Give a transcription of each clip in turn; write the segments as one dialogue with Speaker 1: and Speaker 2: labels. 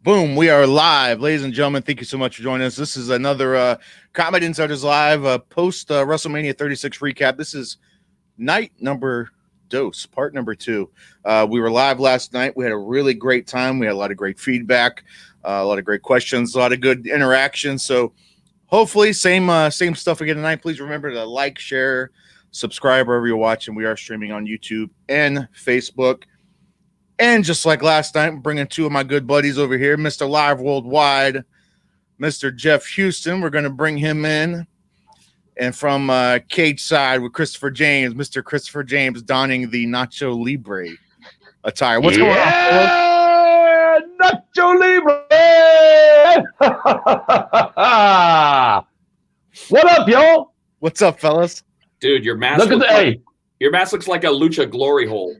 Speaker 1: Boom, we are live. Ladies and gentlemen, thank you so much for joining us. This is another Combat Insiders Live post WrestleMania 36 recap. This is night number part number 2. We were live last night. We had a really great time. We had a lot of great feedback, a lot of great questions, a lot of good interaction. So hopefully same stuff again tonight. Please remember to like, share, subscribe wherever you're watching. We are streaming on YouTube and Facebook. And just like last night, I'm bringing two of my good buddies over here, Mr. Live Worldwide, Mr. Jeff Houston. We're going to bring him in. And from Cage Side with Christopher James, Mr. Christopher James donning the Nacho Libre attire. What's going on,
Speaker 2: Nacho Libre! What up, y'all?
Speaker 1: What's up, fellas?
Speaker 3: Dude, your mask your mask looks like a lucha glory hole.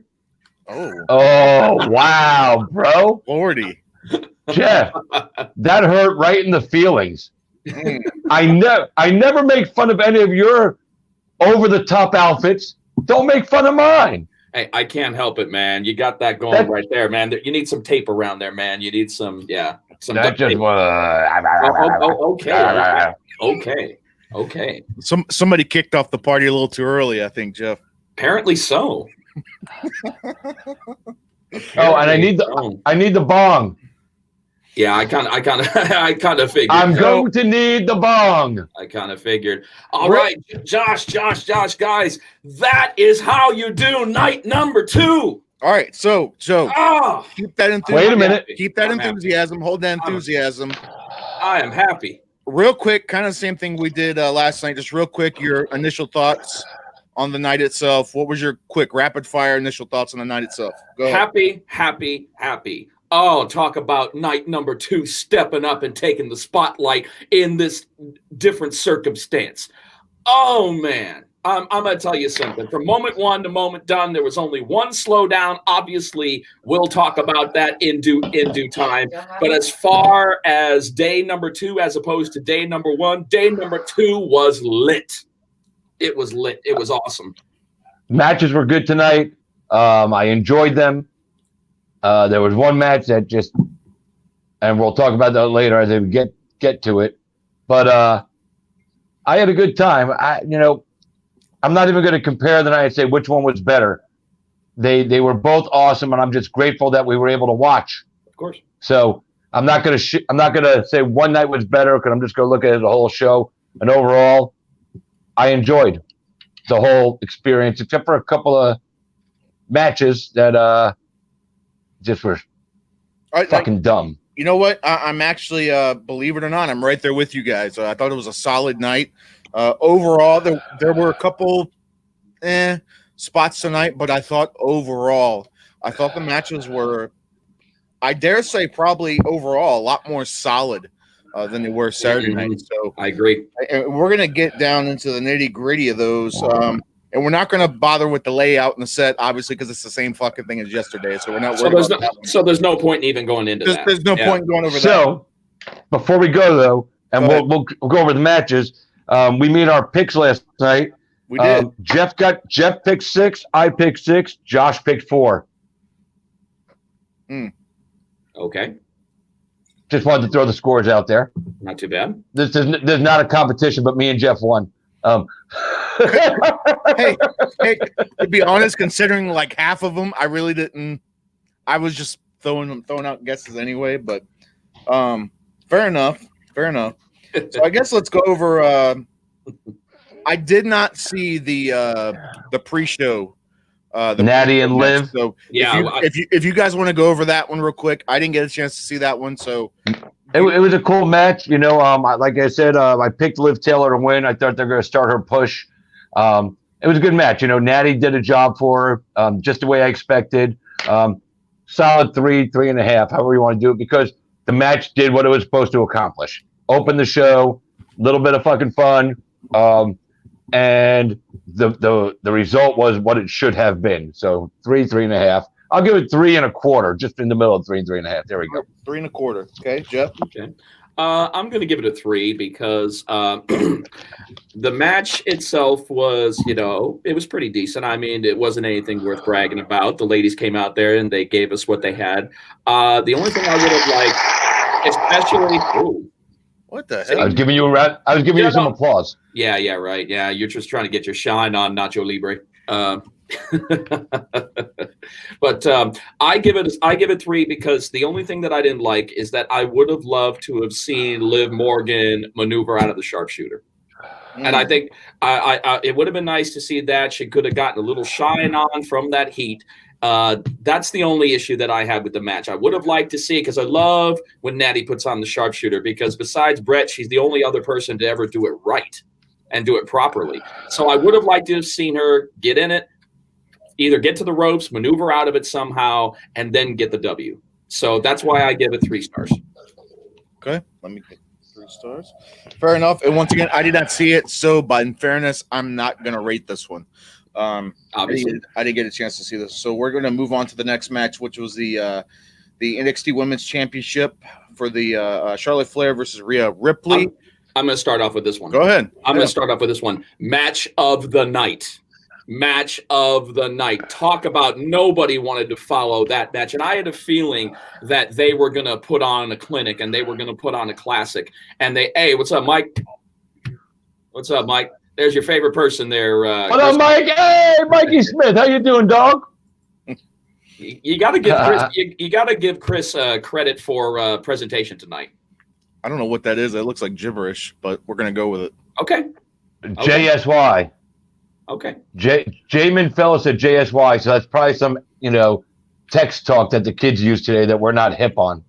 Speaker 2: Oh, wow, bro.
Speaker 1: Lordy.
Speaker 2: Jeff, that hurt right in the feelings. I never make fun of any of your over-the-top outfits. Don't make fun of mine.
Speaker 3: Hey, I can't help it, man. You got that going right there, man. You need some tape around there, man. You need some, some
Speaker 2: Not just
Speaker 3: Okay.
Speaker 1: Somebody kicked off the party a little too early, I think, Jeff.
Speaker 3: Apparently so.
Speaker 2: Oh, and I need the bong.
Speaker 3: Yeah, I kind of figured.
Speaker 2: I'm going to need the bong.
Speaker 3: I kind of figured. All right, Josh, guys, that is how you do night number 2.
Speaker 1: All right, so keep that enthusiasm.
Speaker 2: Wait a minute.
Speaker 1: Keep that enthusiasm. Hold that enthusiasm.
Speaker 3: I am happy.
Speaker 1: Real quick, kind of the same thing we did last night. Just real quick, your initial thoughts on the night itself. What was your quick rapid fire initial thoughts on the night itself? Go ahead.
Speaker 3: Happy. Oh, talk about night number 2 stepping up and taking the spotlight in this different circumstance. Oh, man. I'm going to tell you something. From moment 1 to moment done, there was only one slowdown. Obviously, we'll talk about that in due time. But as far as day number 2 as opposed to day number 1, day number 2 was lit. It was lit. It was awesome.
Speaker 2: Matches were good tonight. I enjoyed them. There was one match that just, and we'll talk about that later as we get to it. But I had a good time. I'm not even going to compare the night and say which one was better. They were both awesome, and I'm just grateful that we were able to watch.
Speaker 3: Of course.
Speaker 2: So I'm not going to say one night was better because I'm just going to look at it the whole show. And overall, I enjoyed the whole experience, except for a couple of matches that just were fucking dumb.
Speaker 1: You know what? I'm actually, believe it or not, I'm right there with you guys. I thought it was a solid night. Overall, there were a couple spots tonight, but I thought the matches were, I dare say, probably overall a lot more solid than they were Saturday night. So
Speaker 3: I agree.
Speaker 1: And we're gonna get down into the nitty gritty of those, and we're not gonna bother with the layout and the set, obviously, because it's the same fucking thing as yesterday. So we're not.
Speaker 3: So there's no point in even going into that.
Speaker 1: There's no point going over that.
Speaker 2: So before we go though, and we'll go over the matches. We made our picks last night.
Speaker 1: We did.
Speaker 2: Jeff picked 6. I picked 6. Josh picked 4.
Speaker 3: Okay.
Speaker 2: Just wanted to throw the scores out there.
Speaker 3: Not too bad.
Speaker 2: There's not a competition, but me and Jeff won.
Speaker 1: Hey, to be honest, considering like half of them, I really didn't. I was just throwing out guesses anyway. But fair enough. So I guess let's go over. I did not see the pre-show.
Speaker 2: Natty and Liv.
Speaker 1: So if you guys want to go over that one real quick, I didn't get a chance to see that one. So
Speaker 2: it was a cool match. Like I said, I picked Liv Taylor to win. I thought they're going to start her push. It was a good match. Natty did a job for her, just the way I expected. Solid 3.5, however you want to do it, because the match did what it was supposed to accomplish. Open the show, a little bit of fucking fun, and the result was what it should have been. So 3.5. I'll give it 3.25, just in the middle of 3 and 3.5. There we go.
Speaker 1: 3.25. Okay, Jeff.
Speaker 3: Okay. I'm going to give it a 3 because the match itself was, it was pretty decent. I mean, it wasn't anything worth bragging about. The ladies came out there and they gave us what they had. The only thing I would have liked especially. Ooh.
Speaker 1: What the
Speaker 2: I
Speaker 1: hell?
Speaker 2: was giving you a round. I was giving you some applause.
Speaker 3: Yeah, right. Yeah, you're just trying to get your shine on Nacho Libre. But I give it 3 because the only thing that I didn't like is that I would have loved to have seen Liv Morgan maneuver out of the sharpshooter. And I think it would have been nice to see that. She could have gotten a little shine on from that heat. That's the only issue that I had with the match. I would have liked to see, because I love when Natty puts on the sharpshooter, because besides Brett, she's the only other person to ever do it right and do it properly. So I would have liked to have seen her get in it, either get to the ropes, maneuver out of it somehow, and then get the W. So that's why I give it 3 stars.
Speaker 1: Okay, let me get 3 stars. Fair enough. And once again, I did not see it, so but in fairness, I'm not going to rate this one.
Speaker 3: Obviously,
Speaker 1: I didn't get a chance to see this, so we're going to move on to the next match, which was the NXT Women's Championship for the Charlotte Flair versus Rhea Ripley.
Speaker 3: I'm going to start off with this one.
Speaker 1: Go ahead.
Speaker 3: I'm going to start off with this one. Match of the night. Match of the night. Talk about nobody wanted to follow that match. And I had a feeling that they were going to put on a clinic and they were going to put on a classic. And hey, what's up, Mike? What's up, Mike? There's your favorite person there.
Speaker 2: What up, Mike? Hey, Mikey Smith. How you doing, dog?
Speaker 3: You got to give Chris. You got to give Chris credit for presentation tonight.
Speaker 1: I don't know what that is. It looks like gibberish, but we're gonna go with it.
Speaker 3: Okay.
Speaker 2: JSY.
Speaker 3: Okay.
Speaker 2: Jamin Fellows said JSY, so that's probably some text talk that the kids use today that we're not hip on.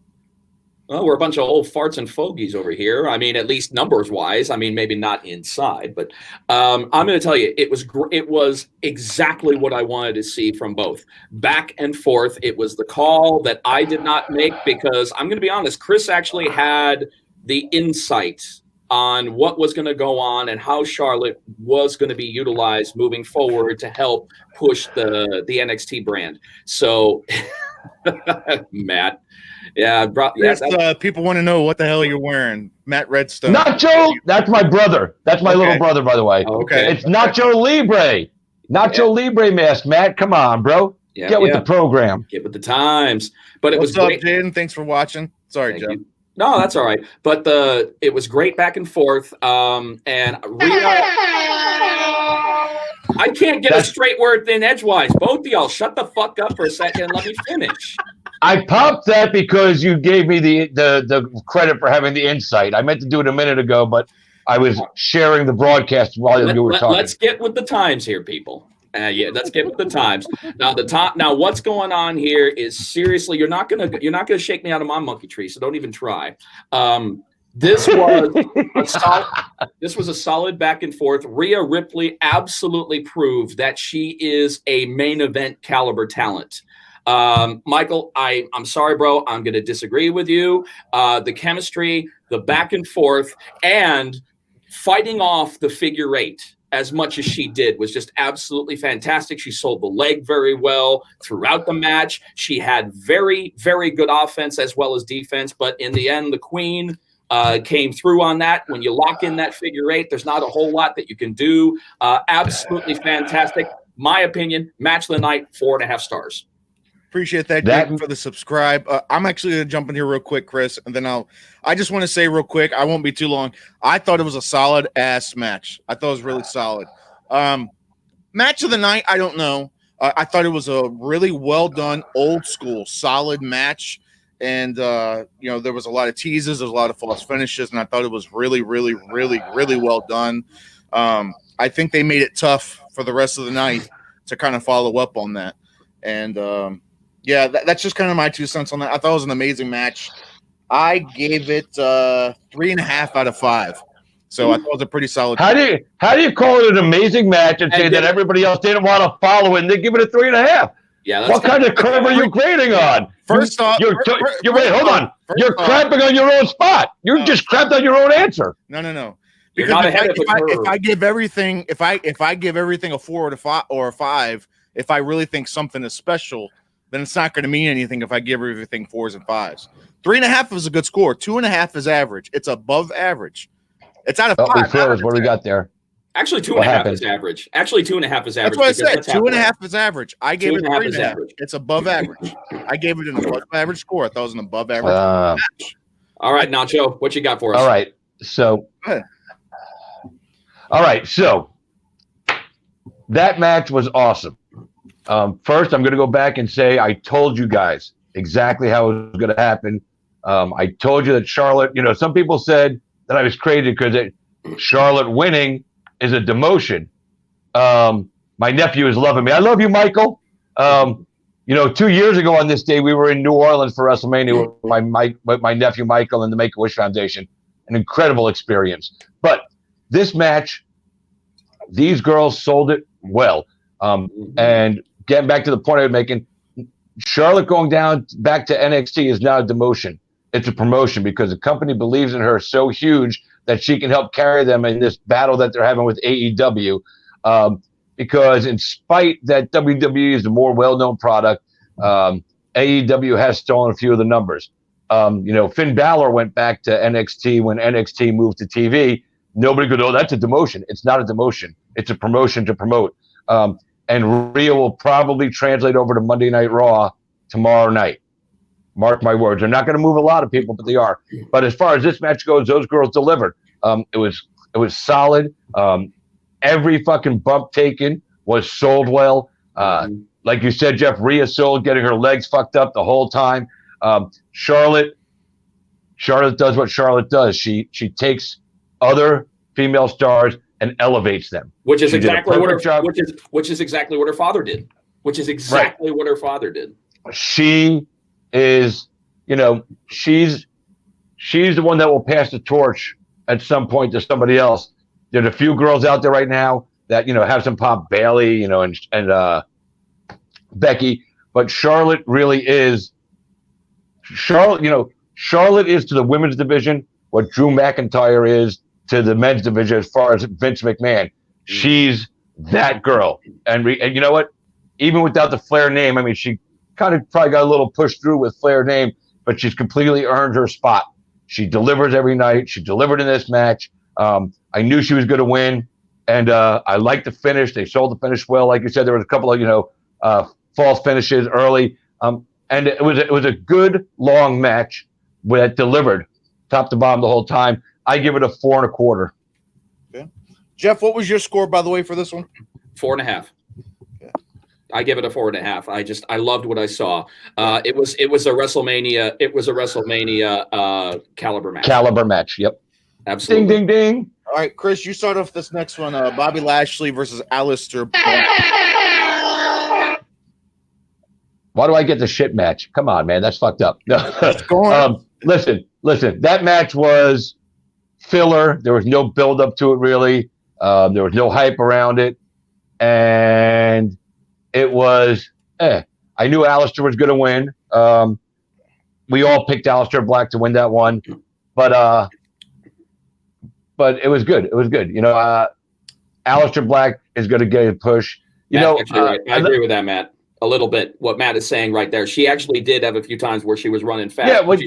Speaker 3: Well, we're a bunch of old farts and fogies over here. I mean, at least numbers-wise. I mean, maybe not inside, but I'm going to tell you, it was exactly what I wanted to see from both. Back and forth. It was the call that I did not make because I'm going to be honest, Chris actually had the insight on what was going to go on and how Charlotte was going to be utilized moving forward to help push the NXT brand. So, Matt. Yeah,
Speaker 1: people want to know what the hell you're wearing. Matt Redstone.
Speaker 2: Nacho, that's my brother. That's my little brother, by the way.
Speaker 1: Okay.
Speaker 2: It's Nacho Libre. Nacho Libre mask, Matt. Come on, bro. Get with the program.
Speaker 3: Get with the times. But
Speaker 1: What's
Speaker 3: was
Speaker 1: up,
Speaker 3: great.
Speaker 1: Jaden? Thanks for watching. Sorry, Jeff.
Speaker 3: No, that's all right. But it was great back and forth. And Rhea, I can't get a straight word in edgewise. Both of y'all, shut the fuck up for a second and let me finish.
Speaker 2: I popped that because you gave me the credit for having the insight. I meant to do it a minute ago, but I was sharing the broadcast while you were talking.
Speaker 3: Let's get with the times here, people. Let's get with the times. Now, what's going on here is seriously, you're not gonna shake me out of my monkey tree, so don't even try. This was a solid back and forth. Rhea Ripley absolutely proved that she is a main event caliber talent. Michael, I'm sorry, bro. I'm going to disagree with you. The chemistry, the back and forth, and fighting off the figure 8 as much as she did was just absolutely fantastic. She sold the leg very well throughout the match. She had very, very good offense as well as defense. But in the end, the Queen came through on that. When you lock in that figure 8, there's not a whole lot that you can do. Absolutely fantastic. My opinion, match of the night, 4.5 stars.
Speaker 1: Appreciate that Jake, for the subscribe. I'm actually going to jump in here real quick, Chris, and then I just want to say real quick, I won't be too long. I thought it was a solid ass match. I thought it was really solid. Match of the night, I don't know. I thought it was a really well done, old school, solid match. And, there was a lot of teases. There was a lot of false finishes, and I thought it was really, really, really, really well done. I think they made it tough for the rest of the night to kind of follow up on that. And, that's just kind of my 2 cents on that. I thought it was an amazing match. I gave it 3.5 out of 5. So I thought it was a pretty solid.
Speaker 2: How do you call it an amazing match and say that everybody else didn't want to follow it and they give it a 3.5?
Speaker 3: Yeah.
Speaker 2: What kind of curve are you grading on?
Speaker 1: First off,
Speaker 2: hold on. You're crapping on your own spot. You just crapped on your own answer.
Speaker 1: No. Because if I give everything, if I give everything a 4 or a 5, if I really think something is special, then it's not going to mean anything if I give everything 4s and 5s. 3.5 is a good score. 2.5 is average. It's above average. It's out of 5.
Speaker 2: What do we got there?
Speaker 3: Actually, 2.5 is average. That's what
Speaker 1: I said. 2.5 is average. I gave it 3.5. It's above average. I gave it an above average score. I thought it was an above average match.
Speaker 3: All right, Nacho, what you got for us?
Speaker 2: All right. So that match was awesome. First, I'm going to go back and say I told you guys exactly how it was going to happen. I told you that Charlotte, some people said that I was crazy because Charlotte winning is a demotion. My nephew is loving me. I love you, Michael. 2 years ago on this day, we were in New Orleans for WrestleMania with my nephew, Michael, and the Make-A-Wish Foundation. An incredible experience. But this match, these girls sold it well. And getting back to the point I was making, Charlotte going down back to NXT is not a demotion. It's a promotion because the company believes in her so huge that she can help carry them in this battle that they're having with AEW. Because in spite that WWE is the more well-known product, AEW has stolen a few of the numbers. Finn Balor went back to NXT when NXT moved to TV. Nobody goes, oh, that's a demotion. It's not a demotion. It's a promotion to promote. And Rhea will probably translate over to Monday Night Raw tomorrow night. Mark my words. They're not going to move a lot of people, but they are. But as far as this match goes, those girls delivered. It was solid. Every fucking bump taken was sold well. Like you said, Jeff, Rhea sold, getting her legs fucked up the whole time. Charlotte does what Charlotte does. She takes other female stars and elevates them.
Speaker 3: Which is exactly what her father did. What her father did.
Speaker 2: She is, she's the one that will pass the torch at some point to somebody else. There's a few girls out there right now that, have some pop, Bailey, and Becky, but Charlotte really is Charlotte is to the women's division what Drew McIntyre is to the men's division as far as Vince McMahon. She's that girl. And you know what? Even without the Flair name, I mean, she kind of probably got a little pushed through with Flair name, but she's completely earned her spot. She delivers every night. She delivered in this match. I knew she was going to win, and I liked the finish. They sold the finish well. Like you said, there was a couple of, false finishes early. And it was a good, long match that delivered top to bottom the whole time. I give it a 4.25.
Speaker 1: Okay. Jeff, what was your score, by the way, for this one?
Speaker 3: 4.5. Okay. I give it a 4.5. I loved what I saw. It was a WrestleMania. It was a WrestleMania caliber match.
Speaker 2: Caliber match. Yep.
Speaker 3: Absolutely.
Speaker 2: Ding, ding, ding.
Speaker 1: All right, Chris, you start off this next one. Bobby Lashley versus Aleister Black.
Speaker 2: Why do I get the shit match? Come on, man. That's fucked up. No. Listen. That match was filler. There was no build up to it, really. There was no hype around it. And it was, I knew Aleister was going to win. We all picked Aleister Black to win that one. But it was good. It was good. Aleister Black is going to get a push.
Speaker 3: I agree with that, Matt. A little bit. What Matt is saying right there. She actually did have a few times where she was running fast.
Speaker 2: Yeah, well,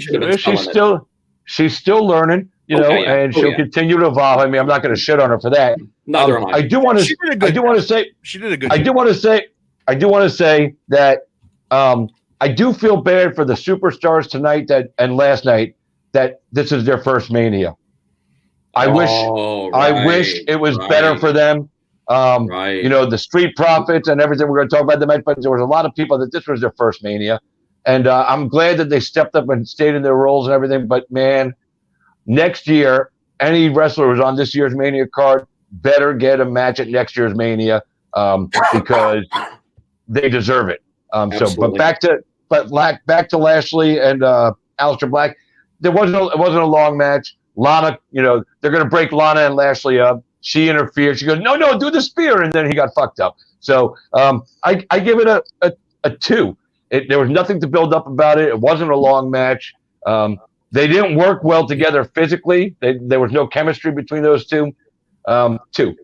Speaker 2: she's still learning, and she'll continue to evolve. I mean, I'm not going to shit on her for that.
Speaker 3: Neither am I.
Speaker 2: I do want to say
Speaker 1: she did a good.
Speaker 2: I do want to say that I do feel bad for the superstars tonight and last night that this is their first Mania. I wish it was better for them. The Street Profits and everything we're going to talk about the match, but there was a lot of people that this was their first Mania, and I'm glad that they stepped up and stayed in their roles and everything. But man, next year, any wrestler who's on this year's Mania card better get a match at next year's Mania because they deserve it. But back to Lashley and Aleister Black. It wasn't a long match. Lana, they're going to break Lana and Lashley up. She interfered. She goes, no, do the spear. And then he got fucked up. So I give it a 2. There was nothing to build up about it. It wasn't a long match. They didn't work well together physically. There was no chemistry between those two. 2.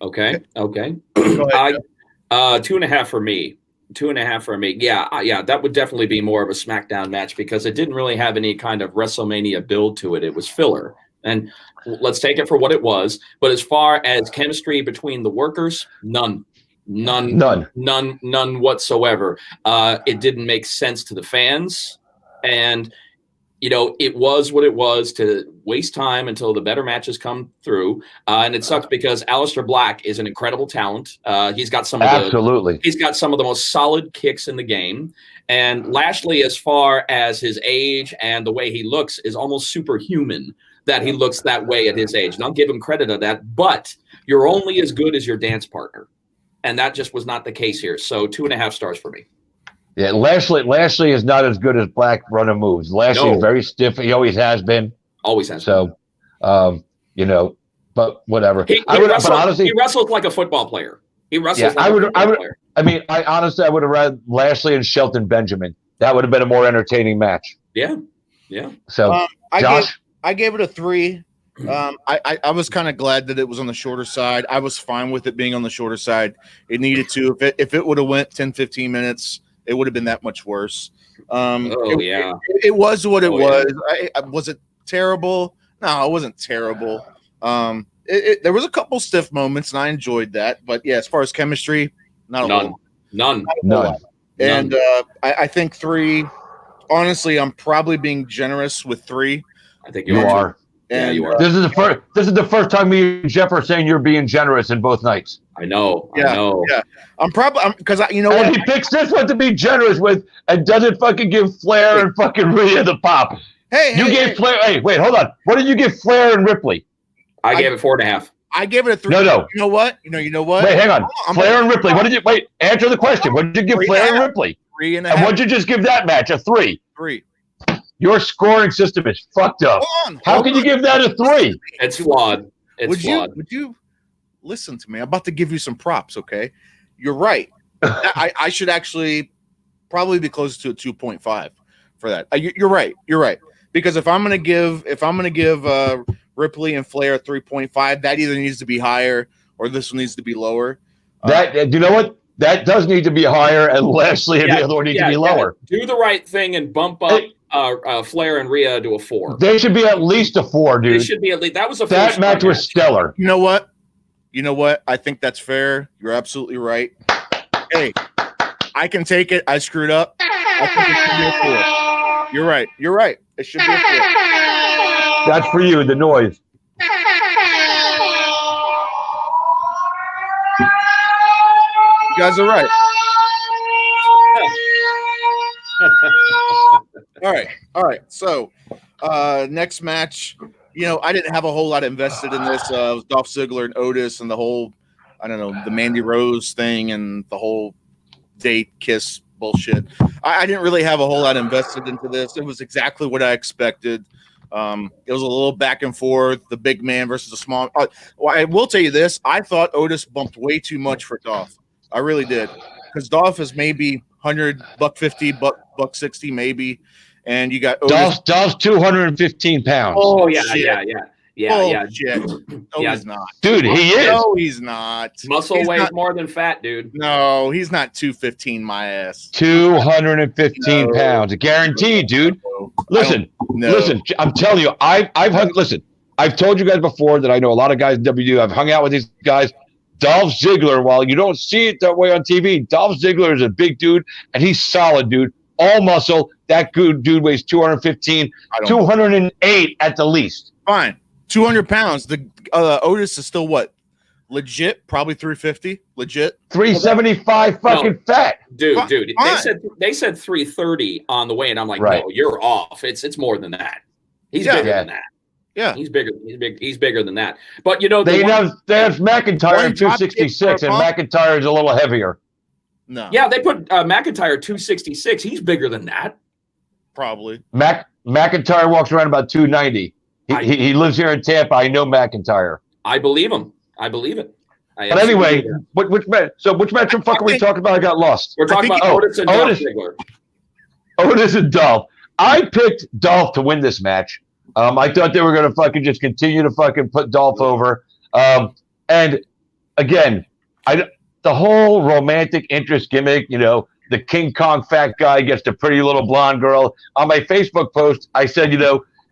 Speaker 3: Okay. 2.5 for me. 2.5 for me. Yeah, that would definitely be more of a SmackDown match because it didn't really have any kind of WrestleMania build to it. It was filler. And let's take it for what it was. But as far as chemistry between the workers, none whatsoever. It didn't make sense to the fans. And it was what it was to waste time until the better matches come through. And it sucks because Aleister Black is an incredible talent. He's got some of the most solid kicks in the game. And Lashley, as far as his age and the way he looks, is almost superhuman that he looks that way at his age. And I'll give him credit of that. But you're only as good as your dance partner. And that just was not the case here. So 2.5 stars for me.
Speaker 2: Yeah, Lashley is not as good as Black running moves. Lashley is very stiff. He always has been.
Speaker 3: Always has
Speaker 2: been. So, but whatever.
Speaker 3: He wrestles like a football player. He wrestles like a football player.
Speaker 2: I mean, I would have rather Lashley and Shelton Benjamin. That would have been a more entertaining match.
Speaker 3: Yeah.
Speaker 2: So, Josh?
Speaker 1: I gave it a 3. I was kind of glad that it was on the shorter side. I was fine with it being on the shorter side. It needed to. If it would have went 10, 15 minutes, it would have been that much worse. It was what it was. Yeah. Was it terrible? No, it wasn't terrible. There was a couple stiff moments, and I enjoyed that. But yeah, as far as chemistry, none. And I think 3. Honestly, I'm probably being generous with 3.
Speaker 3: I think you are.
Speaker 1: And
Speaker 3: you are.
Speaker 2: This is the first time me and Jeff are saying you're being generous in both nights.
Speaker 3: I know.
Speaker 1: Yeah. I'm because you know what?
Speaker 2: He picks this one to be generous with and doesn't fucking give Flair and fucking Rhea the pop. You gave Flair. Hey, wait, hold on. What did you give Flair and Ripley?
Speaker 3: I gave it 4.5.
Speaker 1: I gave it a 3.
Speaker 2: No.
Speaker 1: You know what? You know what?
Speaker 2: Wait, hang on. Flair and Ripley. What did you wait? Answer the question. What did you give Flair and Ripley?
Speaker 1: 3.5.
Speaker 2: And what did you just give that match? A 3.
Speaker 1: 3.
Speaker 2: Your scoring system is fucked up. How can you give that a 3?
Speaker 3: It's flawed. Would
Speaker 1: you listen to me? I'm about to give you some props, okay? You're right. I should actually probably be close to a 2.5 for that. You're right. Because if I'm gonna give Ripley and Flair a 3.5, that either needs to be higher or this one needs to be lower.
Speaker 2: You know what? That does need to be higher, and Lashley and the other one need to be lower.
Speaker 3: Do the right thing and bump up Flair and Rhea to a 4.
Speaker 2: They should be at least a 4, dude.
Speaker 3: They should be at least. That was a
Speaker 2: that match was stellar.
Speaker 1: You know what? I think that's fair. You're absolutely right. Hey, I can take it. I screwed up. I think it should be a 4. You're right. It should be a 4.
Speaker 2: That's for you. The noise.
Speaker 1: You guys are right. All right. So, next match, I didn't have a whole lot invested in this. It was Dolph Ziggler and Otis and the whole, the Mandy Rose thing and the whole date kiss bullshit. I didn't really have a whole lot invested into this. It was exactly what I expected. It was a little back and forth, the big man versus the small. I will tell you this. I thought Otis bumped way too much for Dolph. I really did. Because Dolph is maybe 100, $150, $160 maybe. And you got Otis.
Speaker 2: Dolph's 215 pounds.
Speaker 3: Oh, yeah.
Speaker 1: Shit. No, he's not.
Speaker 2: Dude, he is.
Speaker 1: No, he's not.
Speaker 3: Muscle weighs more than fat, dude.
Speaker 1: No, he's not 215, my ass.
Speaker 2: 215 pounds. Guaranteed, dude. Listen, I'm telling you, I've told you guys before that I know a lot of guys in WWE. I've hung out with these guys. Dolph Ziggler, while you don't see it that way on TV, Dolph Ziggler is a big dude, and he's solid, dude. All muscle. That good dude weighs 215, 208 at the least.
Speaker 1: Fine. 200 pounds. The Otis is still what? Legit? Probably 350? Legit?
Speaker 2: 375 fat.
Speaker 3: Dude. They said 330 on the way, and I'm like, no, you're off. It's more than that. He's bigger than that.
Speaker 1: Yeah,
Speaker 3: he's bigger. He's bigger than that. But
Speaker 2: they have McIntyre at 266, and McIntyre is a little heavier.
Speaker 1: No.
Speaker 3: Yeah, they put McIntyre 266. He's bigger than that.
Speaker 1: Probably.
Speaker 2: McIntyre walks around about 290. He lives here in Tampa. I know McIntyre.
Speaker 3: I believe him. I believe it.
Speaker 2: But anyway, which match? So which match are we talking about? I got lost.
Speaker 3: We're talking about Otis and Dolph Ziggler.
Speaker 2: Otis and Dolph. I picked Dolph to win this match. I thought they were going to fucking just continue to fucking put Dolph over. And again, the whole romantic interest gimmick, the King Kong fat guy gets the pretty little blonde girl. On my Facebook post, I said,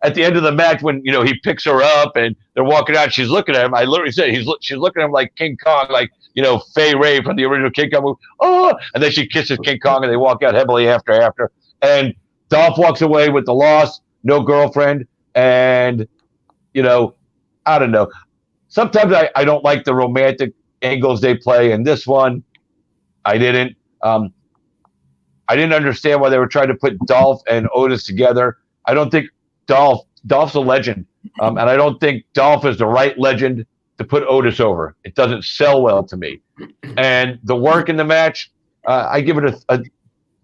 Speaker 2: at the end of the match when, he picks her up and they're walking out, she's looking at him. I literally said, she's looking at him like King Kong, like, Fay Ray from the original King Kong movie. Oh, and then she kisses King Kong and they walk out heavily after. And Dolph walks away with the loss. no girlfriend, and I don't know. Sometimes I don't like the romantic angles they play. In this one, I didn't. I didn't understand why they were trying to put Dolph and Otis together. I don't think Dolph's a legend, and I don't think Dolph is the right legend to put Otis over. It doesn't sell well to me. And the work in the match, I give it a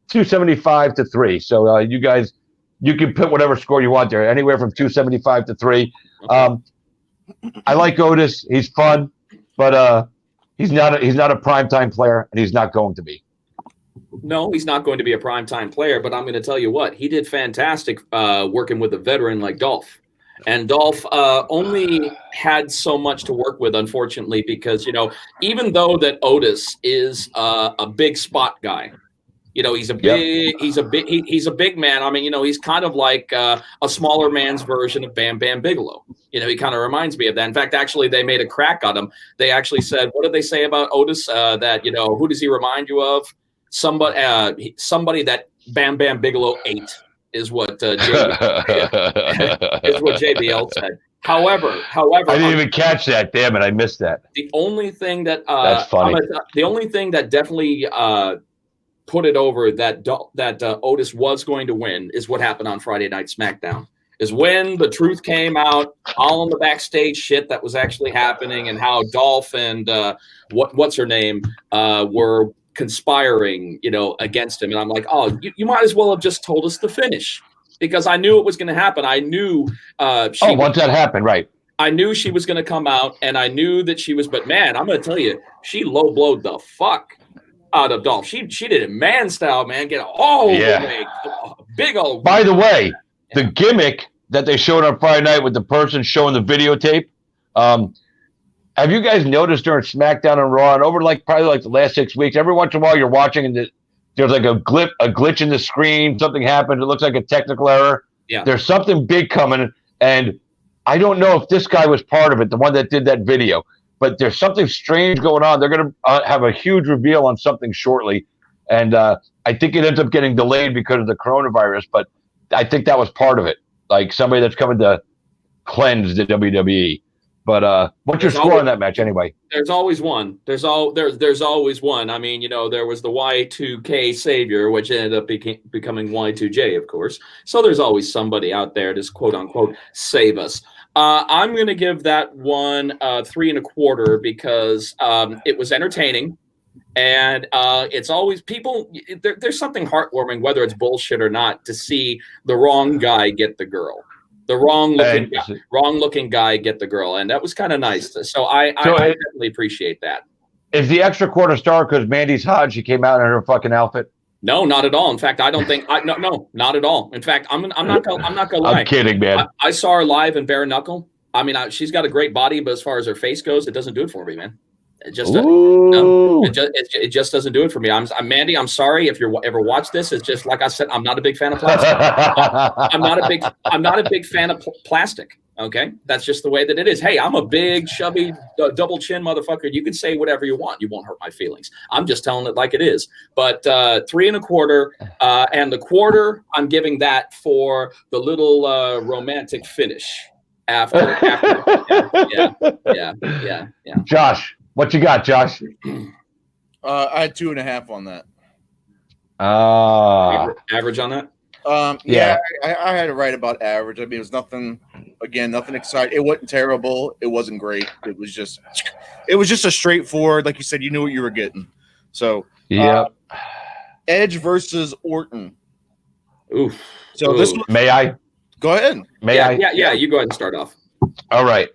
Speaker 2: 275 to 3. So you guys, you can put whatever score you want there, anywhere from 275 to 3. I like Otis. He's fun, but he's not a primetime player, and he's not going to be.
Speaker 3: No, he's not going to be a primetime player, but I'm going to tell you what, he did fantastic working with a veteran like Dolph. And Dolph only had so much to work with, unfortunately, because, even though that Otis is a big spot guy, he's a big man. I mean, he's kind of like a smaller man's version of Bam Bam Bigelow. He kind of reminds me of that. In fact, actually, they made a crack on him. They actually said, what did they say about Otis? That, who does he remind you of? Somebody that Bam Bam Bigelow ate is what JBL said. However,
Speaker 2: I didn't even catch that. Damn it, I missed that.
Speaker 3: The only thing that
Speaker 2: that's funny.
Speaker 3: The only thing that definitely put it over that Otis was going to win is what happened on Friday Night SmackDown. Is when the truth came out, all in the backstage shit that was actually happening, and how Dolph and what's her name were conspiring, against him. And I'm like, oh, you might as well have just told us the finish, because I knew it was going to happen. I knew
Speaker 2: once that happened, right?
Speaker 3: I knew she was going to come out, and I knew that she was. But man, I'm going to tell you, she low blowed the fuck out of Dolph. She did it man style, man. Get all the way, big old.
Speaker 2: By the way, the gimmick that they showed on Friday night with the person showing the videotape. Have you guys noticed during SmackDown and Raw, and over probably the last 6 weeks, every once in a while you're watching and there's like a glitch in the screen, something happens, it looks like a technical error.
Speaker 3: Yeah.
Speaker 2: There's something big coming, and I don't know if this guy was part of it, the one that did that video, but there's something strange going on. They're going to have a huge reveal on something shortly, and I think it ends up getting delayed because of the coronavirus, but I think that was part of it, like somebody that's coming to cleanse the WWE. But what's your score on that match anyway?
Speaker 3: There's always one. There's always one. I mean, there was the Y2K savior, which ended up becoming Y2J, of course. So there's always somebody out there to quote unquote save us. I'm going to give that one 3.25 because it was entertaining, and it's always people. There's something heartwarming, whether it's bullshit or not, to see the wrong guy get the girl. The wrong looking guy get the girl, and that was kind of nice. So I definitely appreciate that.
Speaker 2: Is the extra quarter star because Mandy's hot? She came out in her fucking outfit.
Speaker 3: No, not at all. In fact, I don't think. No, not at all. In fact, I'm not gonna lie.
Speaker 2: I'm kidding, man.
Speaker 3: I saw her live in bare knuckle. I mean, she's got a great body, but as far as her face goes, it doesn't do it for me, man. It just it just doesn't do it for me. I'm Mandy. I'm sorry if you ever watch this. It's just like I said. I'm not a big fan of plastic. I'm not a big fan of plastic. Okay, that's just the way that it is. Hey, I'm a big, chubby, double chin motherfucker. You can say whatever you want. You won't hurt my feelings. I'm just telling it like it is. But 3.25, and the quarter, I'm giving that for the little romantic finish after. Yeah.
Speaker 2: Josh. What you got, Josh?
Speaker 1: I had 2.5 on that.
Speaker 3: Average on that?
Speaker 1: Yeah, I had it right about average. I mean, it was nothing exciting. It wasn't terrible. It wasn't great. It was just a straightforward, like you said, you knew what you were getting. So, Edge versus Orton.
Speaker 3: Oof.
Speaker 1: So this one,
Speaker 2: may I?
Speaker 1: Go ahead.
Speaker 2: May I?
Speaker 3: Yeah, you go ahead and start off.
Speaker 2: All right.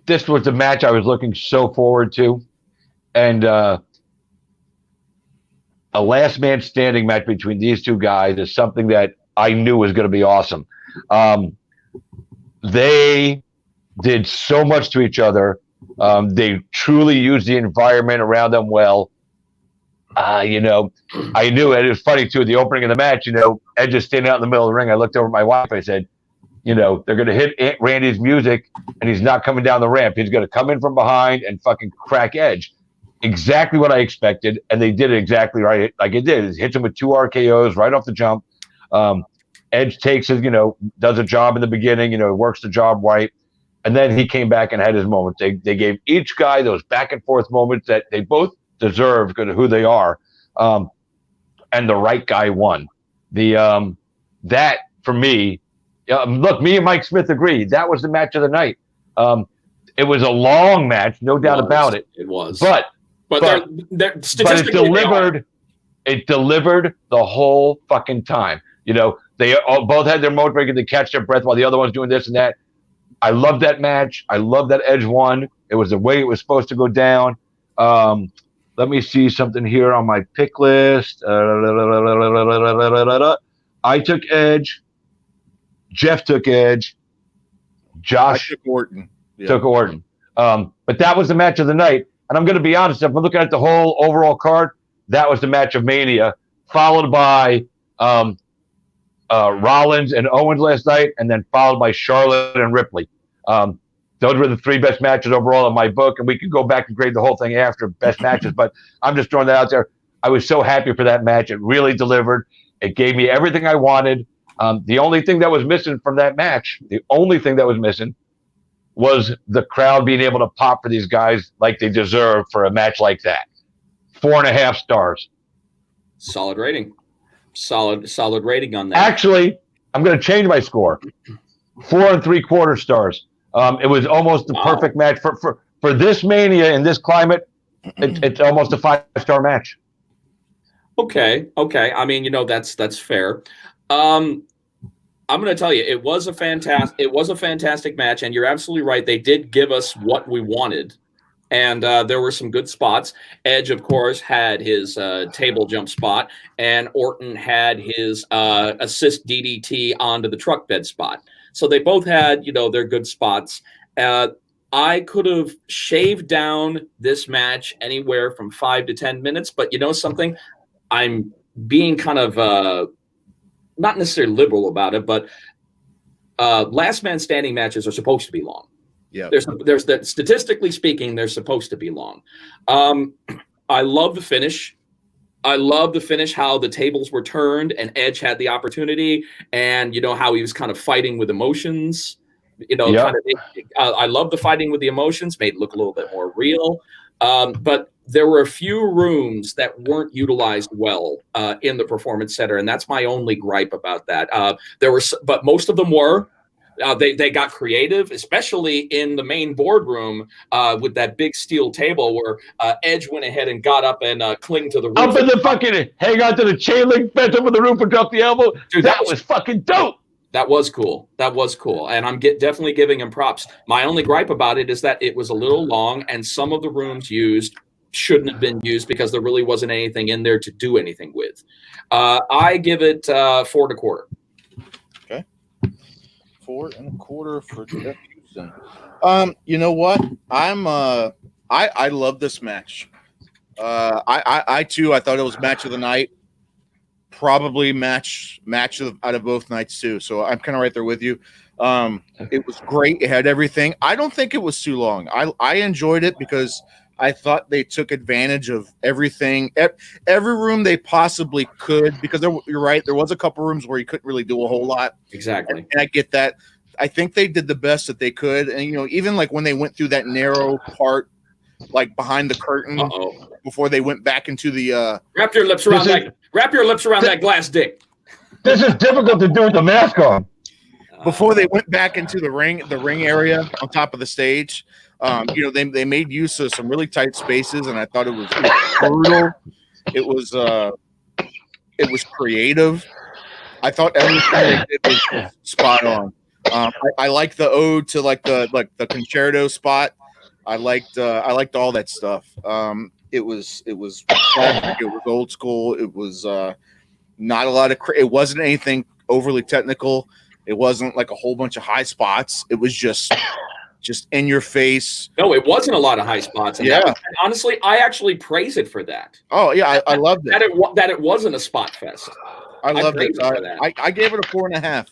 Speaker 2: This was the match I was looking so forward to. And a last man standing match between these two guys is something that I knew was going to be awesome. They did so much to each other. They truly used the environment around them well. I knew it. It was funny, too. The opening of the match, Edge is standing out in the middle of the ring. I looked over at my wife. I said, they're going to hit Aunt Randy's music, and he's not coming down the ramp. He's going to come in from behind and fucking crack Edge. Exactly what I expected, and they did it exactly right. Like it did. It hits him with 2 RKOs right off the jump. Edge takes his, does a job in the beginning, works the job right. And then he came back and had his moments. They gave each guy those back and forth moments that they both deserve because of who they are. And the right guy won. That for me, look, me and Mike Smith agree. That was the match of the night. It was a long match, no doubt about it.
Speaker 3: It was.
Speaker 2: But
Speaker 3: they're statistically,
Speaker 2: it delivered the whole fucking time. They both had their mode breaking to catch their breath while the other one's doing this and that. I love that match. I love that Edge won. It was the way it was supposed to go down. Let me see something here on my pick list. I took Edge. Jeff took Edge. Josh
Speaker 1: took Orton. Yeah.
Speaker 2: Took Orton. But that was the match of the night. And I'm going to be honest, if I'm looking at the whole overall card, that was the match of Mania, followed by Rollins and Owens last night, and then followed by Charlotte and Ripley. Those were the three best matches overall in my book, and we could go back and grade the whole thing after best matches, but I'm just throwing that out there. I was so happy for that match. It really delivered. It gave me everything I wanted. The only thing that was missing from that match, was the crowd being able to pop for these guys like they deserve for a match like that. 4.5 stars.
Speaker 3: Solid rating. Solid rating on that.
Speaker 2: Actually, I'm going to change my score. 4 3/4 stars. It was almost the perfect match for this Mania in this climate. It's almost a 5-star match.
Speaker 3: Okay. I mean, that's fair. I'm going to tell you, it was a fantastic match, and you're absolutely right. They did give us what we wanted, and there were some good spots. Edge, of course, had his table jump spot, and Orton had his assist DDT onto the truck bed spot. So they both had, their good spots. I could have shaved down this match anywhere from 5 to 10 minutes, but you know something? I'm being kind of not necessarily liberal about it, but last man standing matches are supposed to be long.
Speaker 1: Yeah,
Speaker 3: there's that. Statistically speaking, they're supposed to be long. I love the finish. How the tables were turned and Edge had the opportunity, and how he was kind of fighting with emotions. I love the fighting with the emotions, made it look a little bit more real. But there were a few rooms that weren't utilized well in the Performance Center, and that's my only gripe about that. But most of them were. They got creative, especially in the main boardroom with that big steel table where Edge went ahead and got up and clinged to the roof.
Speaker 2: Up in the fucking hang on to the chain link fence over the roof and drop the elbow. Dude, that was fucking dope.
Speaker 3: That was cool. And I'm definitely giving him props. My only gripe about it is that it was a little long, and some of the rooms used shouldn't have been used because there really wasn't anything in there to do anything with. I give it 4 1/4.
Speaker 1: Okay. 4 1/4 for Jeff Houston. You know what? I love this match. I too, I thought it was match of the night. Probably match out of both nights too. So I'm kind of right there with you. It was great. It had everything. I don't think it was too long. I enjoyed it because I thought they took advantage of everything, every room they possibly could. Because you're right, there was a couple rooms where you couldn't really do a whole lot.
Speaker 3: Exactly,
Speaker 1: and I get that. I think they did the best that they could, and even like when they went through that narrow part, like behind the curtain. Before they went back into the
Speaker 3: wrap your lips around that glass dick.
Speaker 2: This is difficult to do with the mask on.
Speaker 1: Before they went back into the ring area on top of the stage, they made use of some really tight spaces, and I thought it was brutal. It was creative. I thought everything they did was spot on. I like the ode to the concerto spot. I liked all that stuff. It was classic. It was old school. It was not a lot of. It wasn't anything overly technical. It wasn't like a whole bunch of high spots. It was just in your face.
Speaker 3: No, it wasn't a lot of high spots. And honestly, I actually praise it for that.
Speaker 1: Oh yeah, I loved it.
Speaker 3: That it wasn't a spot fest.
Speaker 1: I loved it. I gave it a 4.5.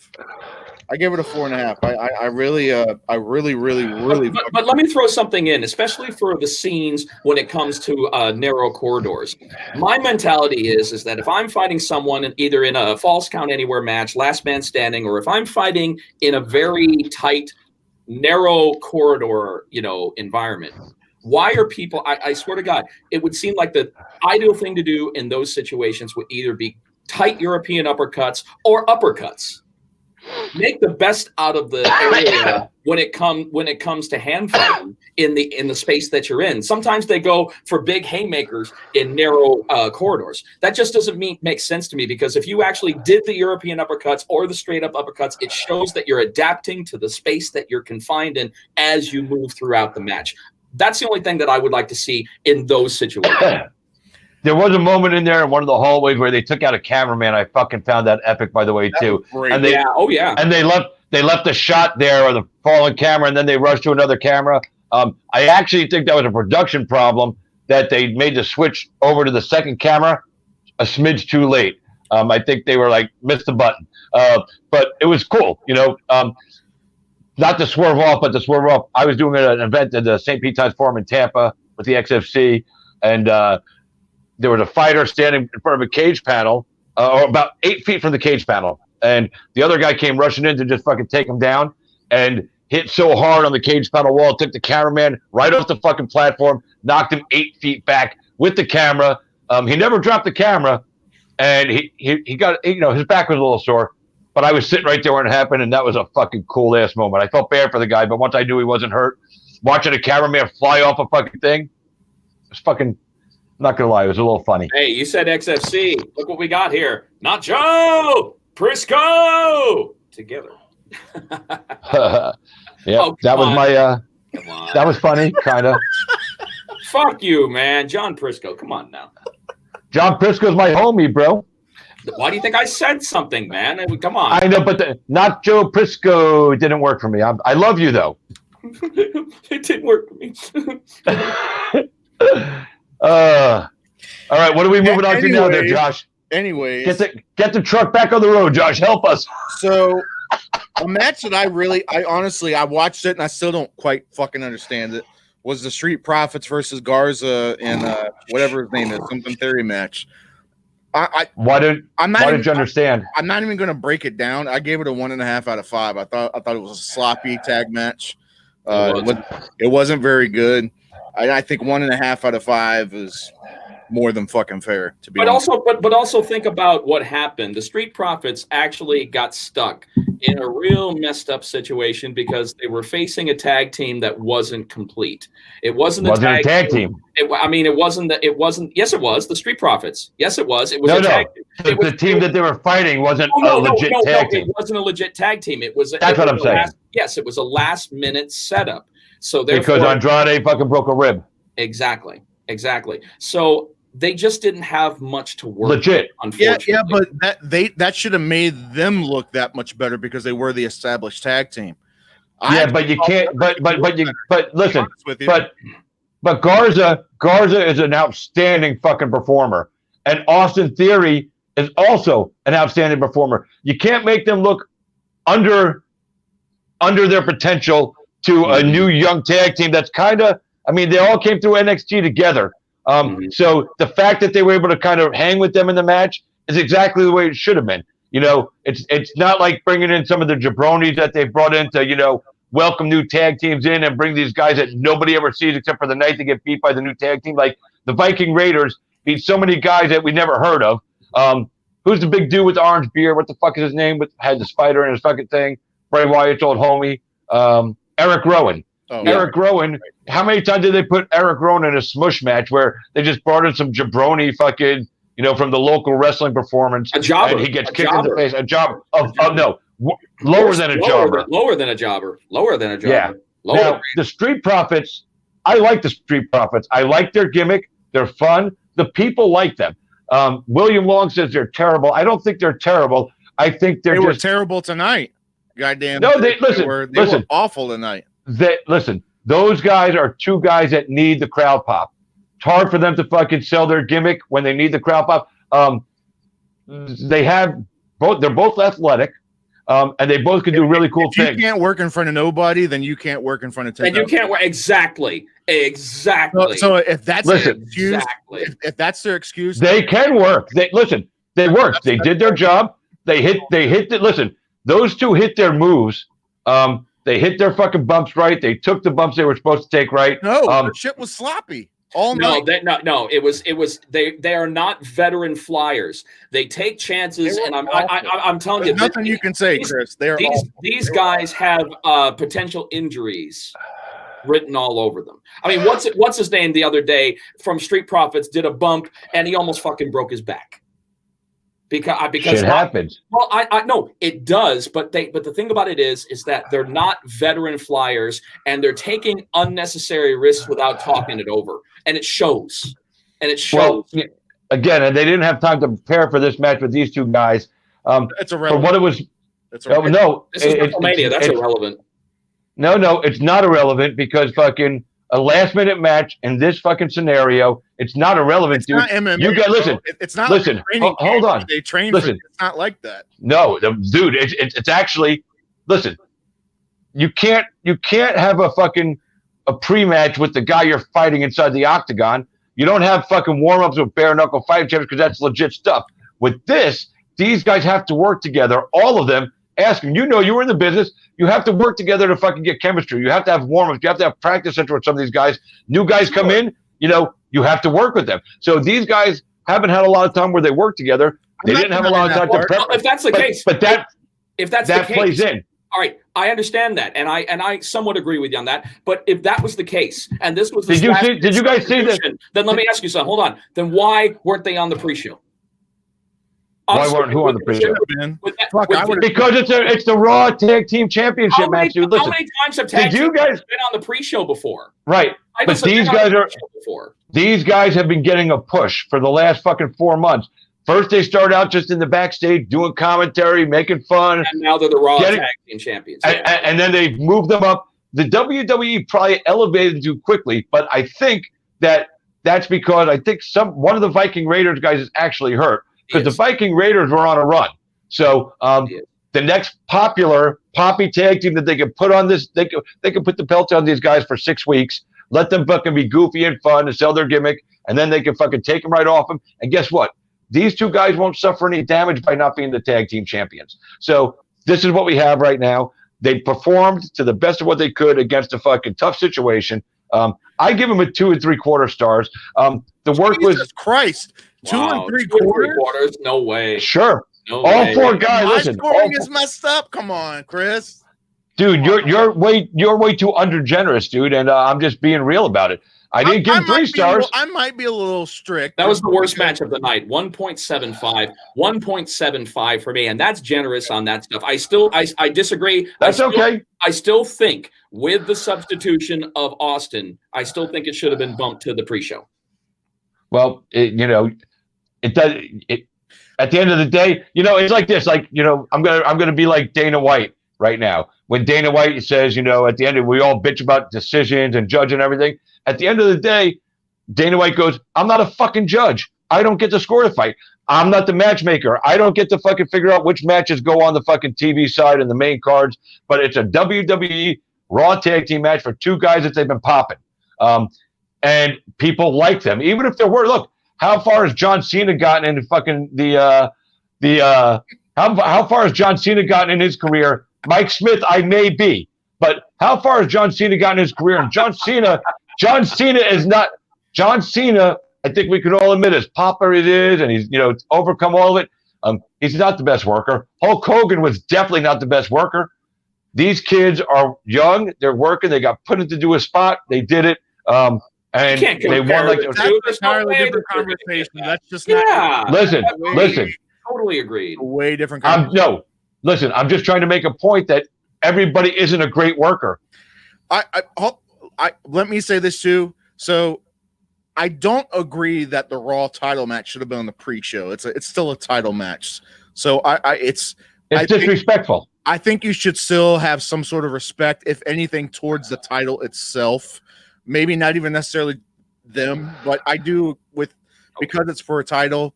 Speaker 1: I gave it a 4.5. I really, really.
Speaker 3: But let me throw something in, especially for the scenes when it comes to narrow corridors. My mentality is that if I'm fighting someone either in a false count anywhere match, last man standing, or if I'm fighting in a very tight, narrow corridor, environment, why are people? I swear to God, it would seem like the ideal thing to do in those situations would either be tight European uppercuts or uppercuts. Make the best out of the area when it comes to hand fighting in the space that you're in. Sometimes they go for big haymakers in narrow corridors. That just doesn't make sense to me, because if you actually did the European uppercuts or the straight up uppercuts, it shows that you're adapting to the space that you're confined in as you move throughout the match. That's the only thing that I would like to see in those situations.
Speaker 2: There was a moment in there in one of the hallways where they took out a cameraman. I fucking found that epic, by the way, too. And they, and they left the shot there of the fallen camera, and then they rushed to another camera. I actually think that was a production problem, that they made the switch over to the second camera a smidge too late. I think they were like, missed the button. But it was cool, not to swerve off, but to swerve off. I was doing an event at the St. Pete Times Forum in Tampa with the XFC, and there was a fighter standing in front of a cage panel, or about 8 feet from the cage panel. And the other guy came rushing in to just fucking take him down, and hit so hard on the cage panel wall, took the cameraman right off the fucking platform, knocked him 8 feet back with the camera. He never dropped the camera, and he got, his back was a little sore, but I was sitting right there when it happened, and that was a fucking cool ass moment. I felt bad for the guy, but once I knew he wasn't hurt, watching a cameraman fly off a fucking thing, it was fucking, I'm not gonna lie, it was a little funny.
Speaker 3: Hey, you said XFC. Look what we got here. Nacho Prisco together.
Speaker 2: Yeah, that was my that was funny, kind of.
Speaker 3: Fuck you, man. John Prisco, come on now.
Speaker 2: John Prisco's my homie, bro.
Speaker 3: Why do you think I said something, man? I mean, come on.
Speaker 2: I know, but not Joe Prisco didn't work for me. I love you though.
Speaker 3: It didn't work for me.
Speaker 2: All right, what are we moving on to now there, Josh?
Speaker 1: Anyways,
Speaker 2: get the truck back on the road, Josh. Help us.
Speaker 1: So a match that I honestly watched it and I still don't quite fucking understand it was the Street Profits versus Garza in whatever his name is, something theory match.
Speaker 2: Why didn't you understand?
Speaker 1: I'm not even going to break it down. I gave it a 1.5 out of 5. I thought it was a sloppy tag match. It wasn't very good. I think 1.5 out of 5 is more than fucking fair, to be honest.
Speaker 3: But also think about what happened. The Street Profits actually got stuck in a real messed up situation because they were facing a tag team that wasn't complete. It wasn't a tag team. It wasn't. Yes, it was the Street Profits. Yes, it was. It was tag team.
Speaker 2: The team that they were fighting wasn't a legit tag team.
Speaker 3: It wasn't a legit tag team. It was.
Speaker 2: That's what I'm saying.
Speaker 3: Yes, it was a last-minute setup. So
Speaker 2: because Andrade fucking broke a rib.
Speaker 3: Exactly. So they just didn't have much to work.
Speaker 2: Legit.
Speaker 3: With, unfortunately.
Speaker 1: Yeah, but that should have made them look that much better because they were the established tag team.
Speaker 2: But you can't. But listen. But Garza is an outstanding fucking performer, and Austin Theory is also an outstanding performer. You can't make them look under their potential to a new young tag team that's kind of, they all came through NXT together. So the fact that they were able to kind of hang with them in the match is exactly the way it should have been. It's not like bringing in some of the jabronis that they brought in to, welcome new tag teams in and bring these guys that nobody ever sees except for the night they get beat by the new tag team. Like the Viking Raiders beat so many guys that we never heard of. Who's the big dude with the orange beard? What the fuck is his name? Had the spider in his fucking thing. Bray Wyatt's old homie. Eric Rowan. Eric Rowan. How many times did they put Eric Rowan in a smush match where they just brought in some jabroni fucking, from the local wrestling performance?
Speaker 3: A jobber.
Speaker 2: And he gets kicked in the face. A jobber. Lower than a jobber.
Speaker 3: Lower than a jobber.
Speaker 2: Yeah. Now, the Street Profits, I like the Street Profits. I like their gimmick. They're fun. The people like them. William Long says they're terrible. I don't think they're terrible. I think they
Speaker 1: were terrible tonight. Goddamn.
Speaker 2: No, they
Speaker 1: were awful tonight.
Speaker 2: Those guys are two guys that need the crowd pop. It's hard for them to fucking sell their gimmick when they need the crowd pop. They're both athletic. and they both can do really cool
Speaker 1: If you
Speaker 2: things.
Speaker 1: can't work in front of nobody, then you can't work in front of 10,000.
Speaker 3: And you can't work exactly.
Speaker 1: So if that's
Speaker 2: Listen,
Speaker 1: their excuse,
Speaker 3: Exactly.
Speaker 1: if that's their excuse,
Speaker 2: They can work. They worked. They did their job. They hit it. Listen, those two hit their moves. They hit their fucking bumps right. They took the bumps they were supposed to take right.
Speaker 1: no, the shit was sloppy all night.
Speaker 3: No. It was. They are not veteran flyers. They take chances, and I'm telling you,
Speaker 1: There's nothing you can say, Chris. They are
Speaker 3: these guys have potential injuries written all over them. I mean, what's his name the other day from Street Profits did a bump and he almost fucking broke his back. Because
Speaker 2: shit happens.
Speaker 3: Well, I know it does, but the thing about it is that they're not veteran flyers and they're taking unnecessary risks without talking it over, and it shows.
Speaker 2: Well, again, and they didn't have time to prepare for this match with these two guys.
Speaker 1: It's
Speaker 2: For
Speaker 1: irrelevant.
Speaker 2: what it was,
Speaker 1: It's irrelevant.
Speaker 2: no,
Speaker 3: This is Wrestlemania. That's irrelevant.
Speaker 2: No, it's not irrelevant because fucking a last minute match in this fucking scenario, it's not irrelevant,
Speaker 1: It's
Speaker 2: dude.
Speaker 1: not MMA.
Speaker 2: You got listen.
Speaker 1: It's not.
Speaker 2: Listen,
Speaker 1: like a training
Speaker 2: hold
Speaker 1: camp
Speaker 2: on.
Speaker 1: where they train.
Speaker 2: Listen.
Speaker 1: It's not like that.
Speaker 2: No, dude, it's actually listen. You can't have a pre-match with the guy you're fighting inside the octagon. You don't have fucking warm-ups with bare knuckle fighting champions because that's legit stuff. With this, these guys have to work together. All of them. Ask them. You know, you were in the business. You have to work together to fucking get chemistry. You have to have warm-ups. You have to have practice center with some of these guys. New guys come in. You know, you have to work with them. So these guys haven't had a lot of time where they work together. They didn't have a lot of time to prep.
Speaker 3: If that's the case,
Speaker 2: but if
Speaker 3: that's
Speaker 2: that
Speaker 3: the
Speaker 2: plays
Speaker 3: case,
Speaker 2: in.
Speaker 3: all right, I understand that, and I somewhat agree with you on that. But if that was the case, and this was the
Speaker 2: did you guys see this?
Speaker 3: Then let me ask you something. Hold on. Then why weren't they on the pre-show?
Speaker 2: Why weren't who on the pre-show? Because it's the Raw Tag Team Championship match, dude. Listen,
Speaker 3: how many times have tag teams been on the pre-show before?
Speaker 2: Right, but these guys have been getting a push for the last fucking 4 months. First, they start out just in the backstage doing commentary, making fun,
Speaker 3: and now they're the Raw Tag Team Champions.
Speaker 2: And then they've moved them up. The WWE probably elevated too quickly, but I think that's because I think one of the Viking Raiders guys is actually hurt. Because the Viking Raiders were on a run. So the next popular poppy tag team that they can put on this, they can put the belt on these guys for 6 weeks, let them fucking be goofy and fun and sell their gimmick, and then they can fucking take them right off them. And guess what? These two guys won't suffer any damage by not being the tag team champions. So this is what we have right now. They performed to the best of what they could against a fucking tough situation. I give them a 2 3/4 stars. The work
Speaker 1: Jesus Christ. 2 3/4?
Speaker 3: No way.
Speaker 2: Sure.
Speaker 3: No
Speaker 2: all
Speaker 3: way.
Speaker 2: 4 guys.
Speaker 1: My
Speaker 2: Listen,
Speaker 1: scoring is messed up. Come on, Chris.
Speaker 2: Dude, you're way too undergenerous, dude, and I'm just being real about it. I didn't give him 3 stars.
Speaker 1: I might be a little strict.
Speaker 3: That was the worst match of the night. 1.75 for me, and that's generous on that stuff. I disagree.
Speaker 2: That's okay.
Speaker 3: I still think with the substitution of Austin, I still think it should have been bumped to the pre-show.
Speaker 2: Well, it does. At the end of the day, it's like this. Like, I'm gonna be like Dana White right now. When Dana White says, at the end, we all bitch about decisions and judge and everything. At the end of the day, Dana White goes, "I'm not a fucking judge. I don't get to score the fight. I'm not the matchmaker. I don't get to fucking figure out which matches go on the fucking TV side and the main cards. But it's a WWE Raw Tag Team match for 2 guys that they've been popping, and people like them, even if there were. Look, how far has John Cena gotten into fucking how far has John Cena gotten in his career? Mike Smith, I may be, but how far has John Cena gotten in his career? And John Cena is not John Cena. I think we can all admit as popular it is, and he's overcome all of it. He's not the best worker. Hulk Hogan was definitely not the best worker. These kids are young. They're working. They got put into do a spot. They did it. And they won like
Speaker 1: that's an entirely different conversation. That's just not.
Speaker 2: Listen.
Speaker 3: Totally agreed.
Speaker 1: Way different conversation.
Speaker 2: Listen. I'm just trying to make a point that everybody isn't a great worker.
Speaker 1: Let me say this too. So I don't agree that the Raw title match should have been on the pre-show. It's still a title match. So it's
Speaker 2: disrespectful.
Speaker 1: I think you should still have some sort of respect, if anything, towards the title itself. Maybe not even necessarily them, but I do because it's for a title.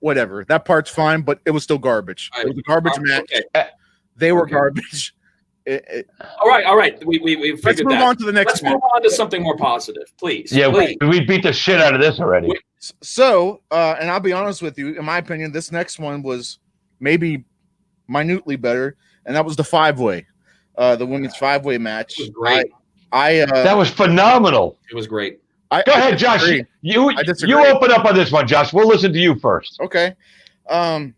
Speaker 1: whatever. That part's fine, but it was still garbage. It was a garbage match.
Speaker 3: Okay.
Speaker 1: They were garbage.
Speaker 3: All right. We figured
Speaker 1: Let's move on to the next
Speaker 3: Let's
Speaker 1: match.
Speaker 3: move on to something more positive, please.
Speaker 2: Yeah,
Speaker 3: please.
Speaker 2: we beat the shit out of this already.
Speaker 1: So, and I'll be honest with you, in my opinion, this next one was maybe minutely better, and that was the 5-way, the women's 5-way match.
Speaker 3: It was great.
Speaker 2: That was phenomenal.
Speaker 3: It was great.
Speaker 2: Go ahead, Josh. You open up on this one, Josh. We'll listen to you first.
Speaker 1: Okay.
Speaker 2: All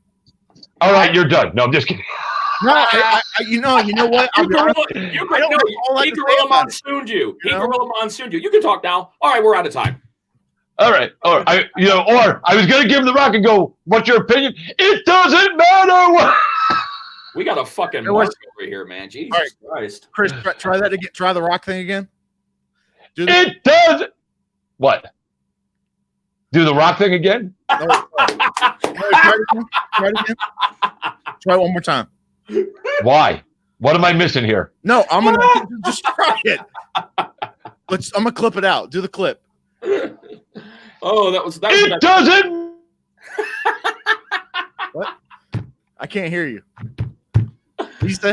Speaker 2: right, you're done. No, I'm just kidding.
Speaker 1: No, you know what?
Speaker 3: He gorilla monsooned you. He gorilla monsooned you. You can talk now. All right, we're out of time.
Speaker 2: All right. Or I was going to give him the rock and go, what's your opinion? It doesn't matter what.
Speaker 3: We got a fucking mark over here, man. Jesus Christ.
Speaker 1: Chris, try that again. Try the rock thing again.
Speaker 2: It does. What? Do the rock thing again?
Speaker 1: No, try it again. Try it one more time.
Speaker 2: Why? What am I missing here?
Speaker 1: No, I'm gonna just try it. I'm gonna clip it out. Do the clip.
Speaker 3: Oh, that was
Speaker 2: it doesn't.
Speaker 1: What? I can't hear you. What you say?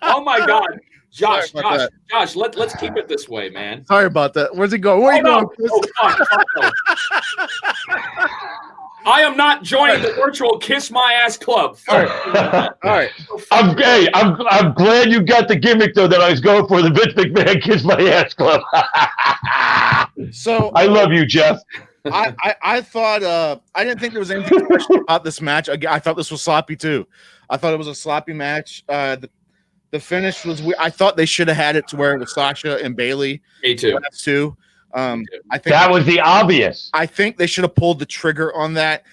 Speaker 3: Oh my God, Josh, let's keep it this way, man.
Speaker 1: Sorry about that. Where's it going? Where are you going?
Speaker 3: No. I am not joining the virtual Kiss My Ass Club.
Speaker 1: All right.
Speaker 2: I'm glad you got the gimmick though that I was going for, the Vince McMahon Kiss My Ass Club.
Speaker 1: So
Speaker 2: I love you, Jeff.
Speaker 1: I thought I didn't think there was anything special about this match. I thought this was sloppy too. I thought it was a sloppy match. The finish was weird. I thought they should have had it to where it was Sasha and Bayley.
Speaker 3: Me too.
Speaker 1: I think
Speaker 2: that was the obvious.
Speaker 1: I think they should have pulled the trigger on that.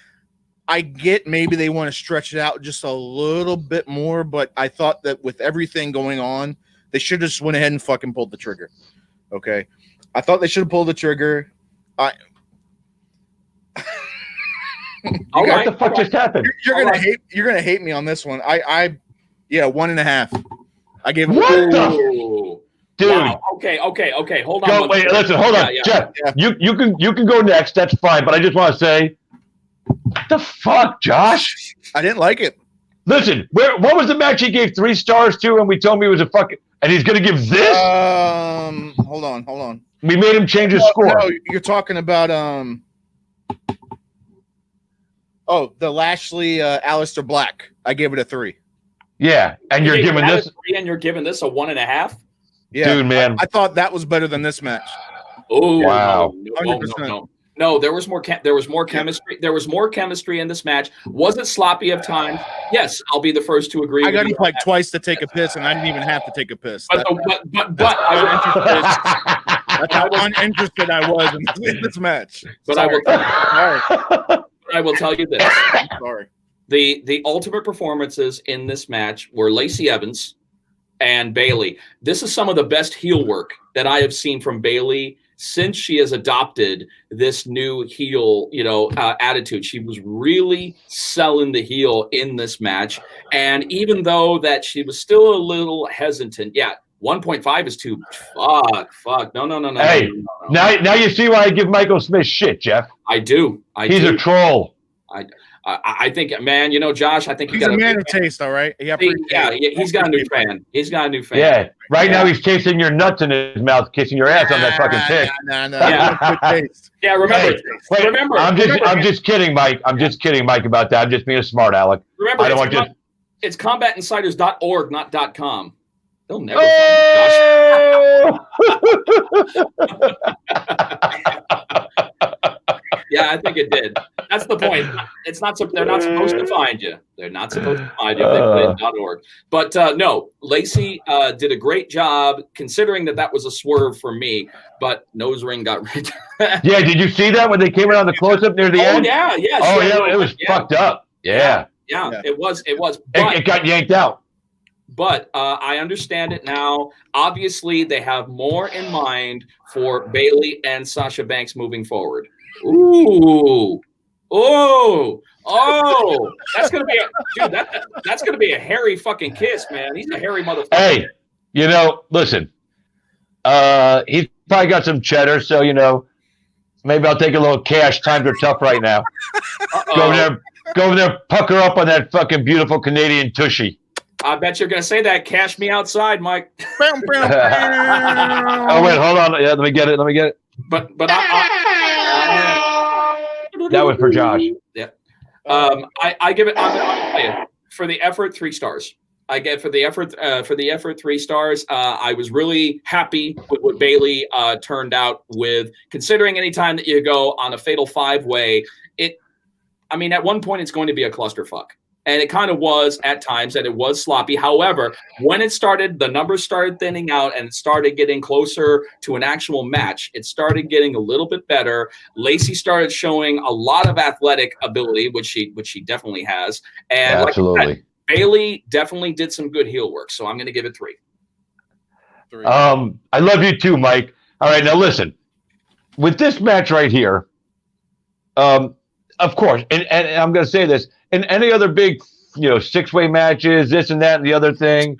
Speaker 1: I get maybe they want to stretch it out just a little bit more, but I thought that with everything going on, they should have just went ahead and fucking pulled the trigger. Okay, I thought they should have pulled the trigger.
Speaker 2: What the fuck just happened?
Speaker 1: You're gonna hate me on this one. 1.5. I gave it.
Speaker 2: What the? Dude.
Speaker 3: Wow. Okay. Hold on.
Speaker 2: Hold on. Jeff, you can go next. That's fine. But I just want to say, what the fuck, Josh?
Speaker 1: I didn't like it.
Speaker 2: Listen, what was the match he gave 3 stars to, and we told me it was a fucking, and he's gonna give this?
Speaker 1: Hold on.
Speaker 2: We made him change his score.
Speaker 1: No, you're talking about the Lashley Aleister Black. I gave it a 3.
Speaker 2: Yeah, and you're giving this
Speaker 3: 3, and you're giving this a 1.5.
Speaker 1: Yeah,
Speaker 2: dude, man.
Speaker 1: I thought that was better than this match.
Speaker 2: Oh wow!
Speaker 3: No, there was more chemistry. There was more chemistry in this match. Was it sloppy of time? Yes, I'll be the first to agree.
Speaker 1: I got him like twice to take a piss, and I didn't even have to take a piss.
Speaker 3: But
Speaker 1: that's how uninterested I was in this match.
Speaker 3: But
Speaker 1: Sorry.
Speaker 3: I will tell you this.
Speaker 1: I'm sorry.
Speaker 3: The ultimate performances in this match were Lacey Evans and Bayley. This is some of the best heel work that I have seen from Bayley since she has adopted this new heel, attitude. She was really selling the heel in this match. And even though that she was still a little hesitant, 1.5 is too fuck. No.
Speaker 2: Hey, now you see why I give Michael Smith shit, Jeff.
Speaker 3: I do.
Speaker 2: He's a troll.
Speaker 3: I think, man, Josh, I think
Speaker 1: he's a man of taste, all right?
Speaker 3: He's got a new fan. He's got a new fan.
Speaker 2: Yeah, now he's tasting your nuts in his mouth, kissing your ass on that fucking pic.
Speaker 3: Yeah, remember.
Speaker 2: I'm just kidding, Mike. I'm just kidding, Mike, about that. I'm just being a smart aleck.
Speaker 3: Remember, it's combatinsiders.org, not .com. They'll never find Josh. Yeah, I think it did. That's the point. It's not. They're not supposed to find you. They're not supposed to find you. They put it .org. But no, Lacey did a great job, considering that was a swerve for me. But nose ring got rid.
Speaker 2: Yeah, did you see that when they came around the close up near the end?
Speaker 3: Yeah.
Speaker 2: Oh yeah, it was fucked up. Yeah,
Speaker 3: it was.
Speaker 2: But it got yanked out.
Speaker 3: But I understand it now. Obviously, they have more in mind for Bayley and Sasha Banks moving forward. Ooh. Oh, that's gonna be that's gonna be a hairy fucking kiss, man. He's a hairy motherfucker.
Speaker 2: Hey, listen. He's probably got some cheddar, so Maybe I'll take a little cash. Times are tough right now.
Speaker 3: Uh-oh.
Speaker 2: Go over there, pucker up on that fucking beautiful Canadian tushy.
Speaker 3: I bet you're going to say that. Cash me outside, Mike.
Speaker 2: Oh wait, hold on. Yeah, let me get it.
Speaker 3: But
Speaker 2: That was for Josh.
Speaker 3: Yeah. I give it. I'm gonna tell you, for the effort, 3 stars. I get for the effort 3 stars. I was really happy with what Bailey turned out with. Considering any time that you go on a fatal 5-way, at one point it's going to be a clusterfuck. And it kind of was at times, and it was sloppy. However, when it started, the numbers started thinning out and it started getting closer to an actual match. It started getting a little bit better. Lacey started showing a lot of athletic ability, which she definitely has. And
Speaker 2: absolutely.
Speaker 3: like I said, Bailey definitely did some good heel work. So I'm going to give it 3.
Speaker 2: I love you too, Mike. All right, now listen. With this match right here, of course, and I'm going to say this, in any other big, 6-way matches, this and that and the other thing,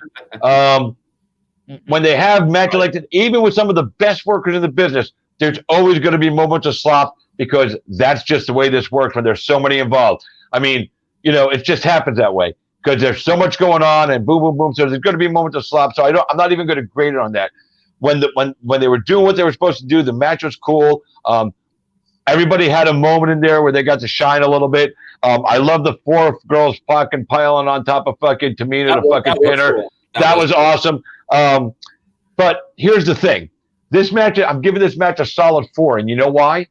Speaker 2: when they have matches like that, even with some of the best workers in the business, there's always going to be moments of slop because that's just the way this works when there's so many involved. I mean, it just happens that way because there's so much going on and boom, boom, boom. So there's going to be moments of slop. So I'm not even going to grade it on that. When they were doing what they were supposed to do, the match was cool. Everybody had a moment in there where they got to shine a little bit. I love the 4 girls fucking piling on top of fucking Tamina to fucking pin her. Cool. That was awesome. But here's the thing. This match, I'm giving this match a solid 4. And you know why?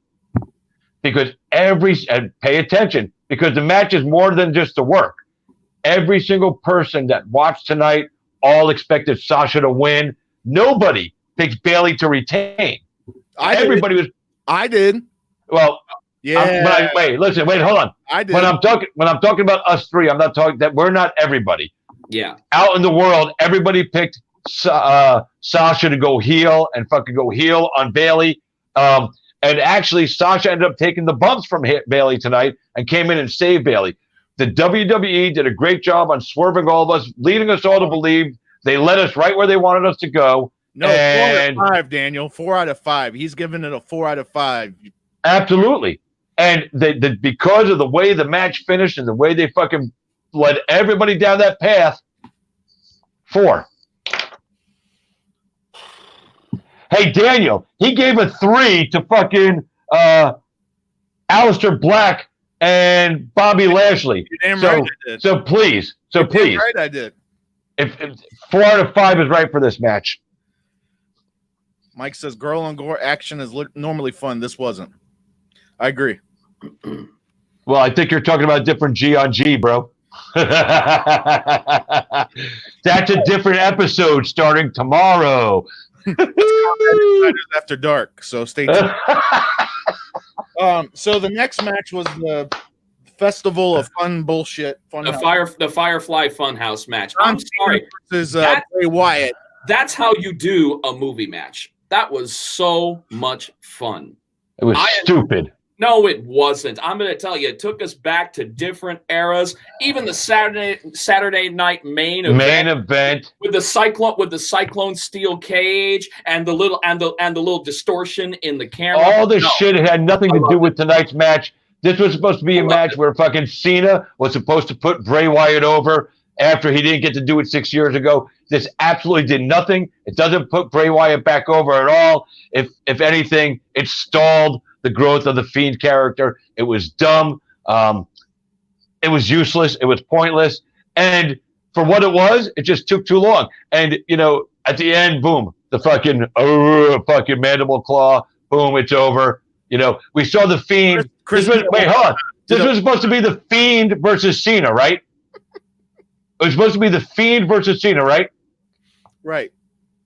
Speaker 2: Because and pay attention, because the match is more than just the work. Every single person that watched tonight all expected Sasha to win. Nobody picked Bailey to retain. I did. Well, yeah. Wait, hold on. I did. When I'm talking about us 3, I'm not talking that we're not everybody.
Speaker 3: Yeah.
Speaker 2: Out in the world, everybody picked Sasha to go heel and fucking go heel on Bailey. And actually, Sasha ended up taking the bumps from Bailey tonight and came in and saved Bailey. The WWE did a great job on swerving all of us, leading us all to believe they led us right where they wanted us to go.
Speaker 1: No, 4 out of 5, Daniel. 4 out of 5. He's giving it a 4 out of 5.
Speaker 2: Absolutely. And because of the way the match finished and the way they fucking led everybody down that path, 4. Hey, Daniel, he gave a 3 to fucking Aleister Black and Bobby Lashley.
Speaker 1: You're damn right I did.
Speaker 2: So please.
Speaker 1: You're damn right I did.
Speaker 2: If 4 out of 5 is right for this match.
Speaker 1: Mike says girl on gore action is normally fun. This wasn't. I agree.
Speaker 2: Well, I think you're talking about different G on G, bro. That's a different episode starting tomorrow.
Speaker 1: After dark, so stay tuned. So the next match was the Festival of Fun Bullshit.
Speaker 3: The Firefly Funhouse match. I'm sorry.
Speaker 1: Versus Bray Wyatt.
Speaker 3: That's how you do a movie match. That was so much fun.
Speaker 2: It was stupid.
Speaker 3: No, it wasn't. I'm going to tell you, it took us back to different eras. Even the Saturday night main event with the cyclone steel cage and the little distortion in the camera.
Speaker 2: All this shit had nothing to do with tonight's match. This was supposed to be a match where fucking Cena was supposed to put Bray Wyatt over after he didn't get to do it 6 years ago. This absolutely did nothing. It doesn't put Bray Wyatt back over at all. If anything, it stalled the growth of the Fiend character. It was dumb. It was useless. It was pointless. And for what it was, it just took too long. And, at the end, boom, the fucking mandible claw, boom, it's over. We saw the Fiend. Wait, hold on. This was supposed to be the Fiend versus Cena, right? It was supposed to be the Fiend versus Cena, right?
Speaker 1: Right.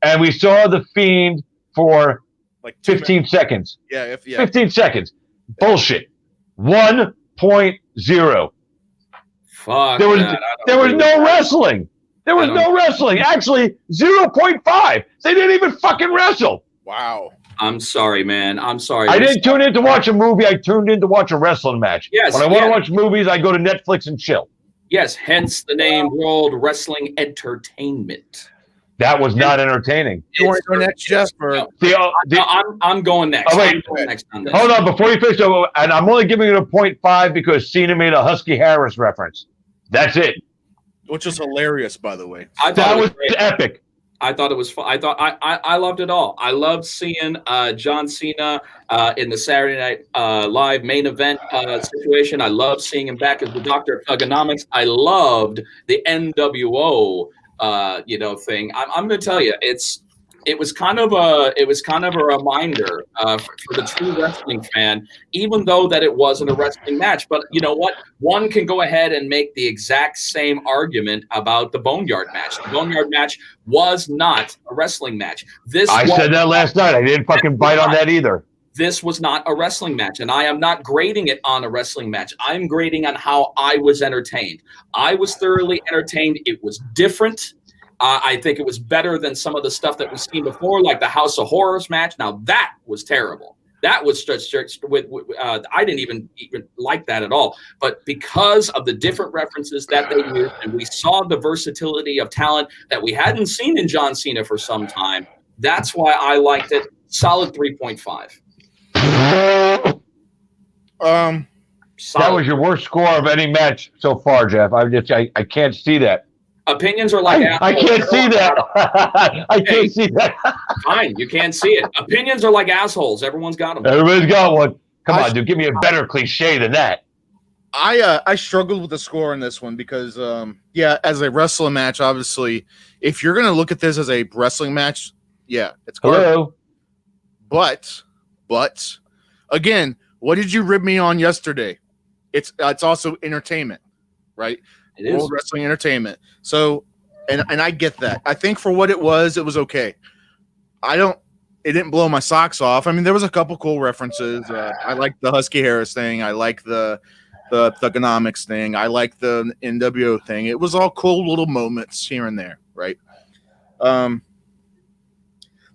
Speaker 2: And we saw the Fiend for like 15 seconds.
Speaker 1: Yeah,
Speaker 2: 15 seconds. Bullshit. 1.0.
Speaker 3: Fuck.
Speaker 2: There was no wrestling. There was no wrestling. Actually, 0.5. They didn't even fucking wrestle.
Speaker 1: Wow.
Speaker 3: I'm sorry, man. I'm sorry.
Speaker 2: I didn't tune in to watch a movie. I tuned in to watch a wrestling match.
Speaker 3: Yes.
Speaker 2: When I want to watch movies, I go to Netflix and chill.
Speaker 3: Yes, hence the name World Wrestling Entertainment.
Speaker 2: That was not entertaining.
Speaker 1: You want to go next, Jeff? Or
Speaker 3: I'm going next.
Speaker 2: Oh, wait.
Speaker 3: I'm going next on this.
Speaker 2: Hold on, before you finish, and I'm only giving it a 0.5 because Cena made a Husky Harris reference. That's it.
Speaker 1: which is hilarious, by the way.
Speaker 2: That was epic.
Speaker 3: I thought it was fun. I loved it all. I loved seeing John Cena in the Saturday Night Live main event situation. I loved seeing him back as the Doctor of Thugonomics. I loved the NWO thing. I'm going to tell you, it was kind of a reminder for the true wrestling fan, even though that it wasn't a wrestling match. But you know what? One can go ahead and make the exact same argument about the Boneyard match. The Boneyard match was not a wrestling match. I
Speaker 2: said that last night. I didn't fucking bite on that either.
Speaker 3: This was not a wrestling match, and I am not grading it on a wrestling match. I'm grading on how I was entertained. I was thoroughly entertained. It was different. I think it was better than some of the stuff that we've seen before, like the House of Horrors match. Now that was terrible. That was just with I didn't even like that at all. But because of the different references that they used, and we saw the versatility of talent that we hadn't seen in John Cena for some time, that's why I liked it. Solid 3.5.
Speaker 2: That was your worst score of any match so far, Jeff. I can't see that.
Speaker 3: Opinions are like
Speaker 2: I can't see that. I can't see that.
Speaker 3: Fine, you can't see it. Opinions are like assholes. Everyone's got them.
Speaker 2: Everybody's got one. Come on, dude. Give me a better cliche than that.
Speaker 1: I struggled with the score in this one because, as a wrestling match, obviously, if you're going to look at this as a wrestling match, it's
Speaker 2: Hello.
Speaker 1: But, again, what did you rib me on yesterday? It's also entertainment, right?
Speaker 3: It is
Speaker 1: World Wrestling Entertainment. So, and I get that. I think for what it was okay. It didn't blow my socks off. I mean, there was a couple cool references. I like the Husky Harris thing. I like the Thugonomics thing. I like the NWO thing. It was all cool little moments here and there, right?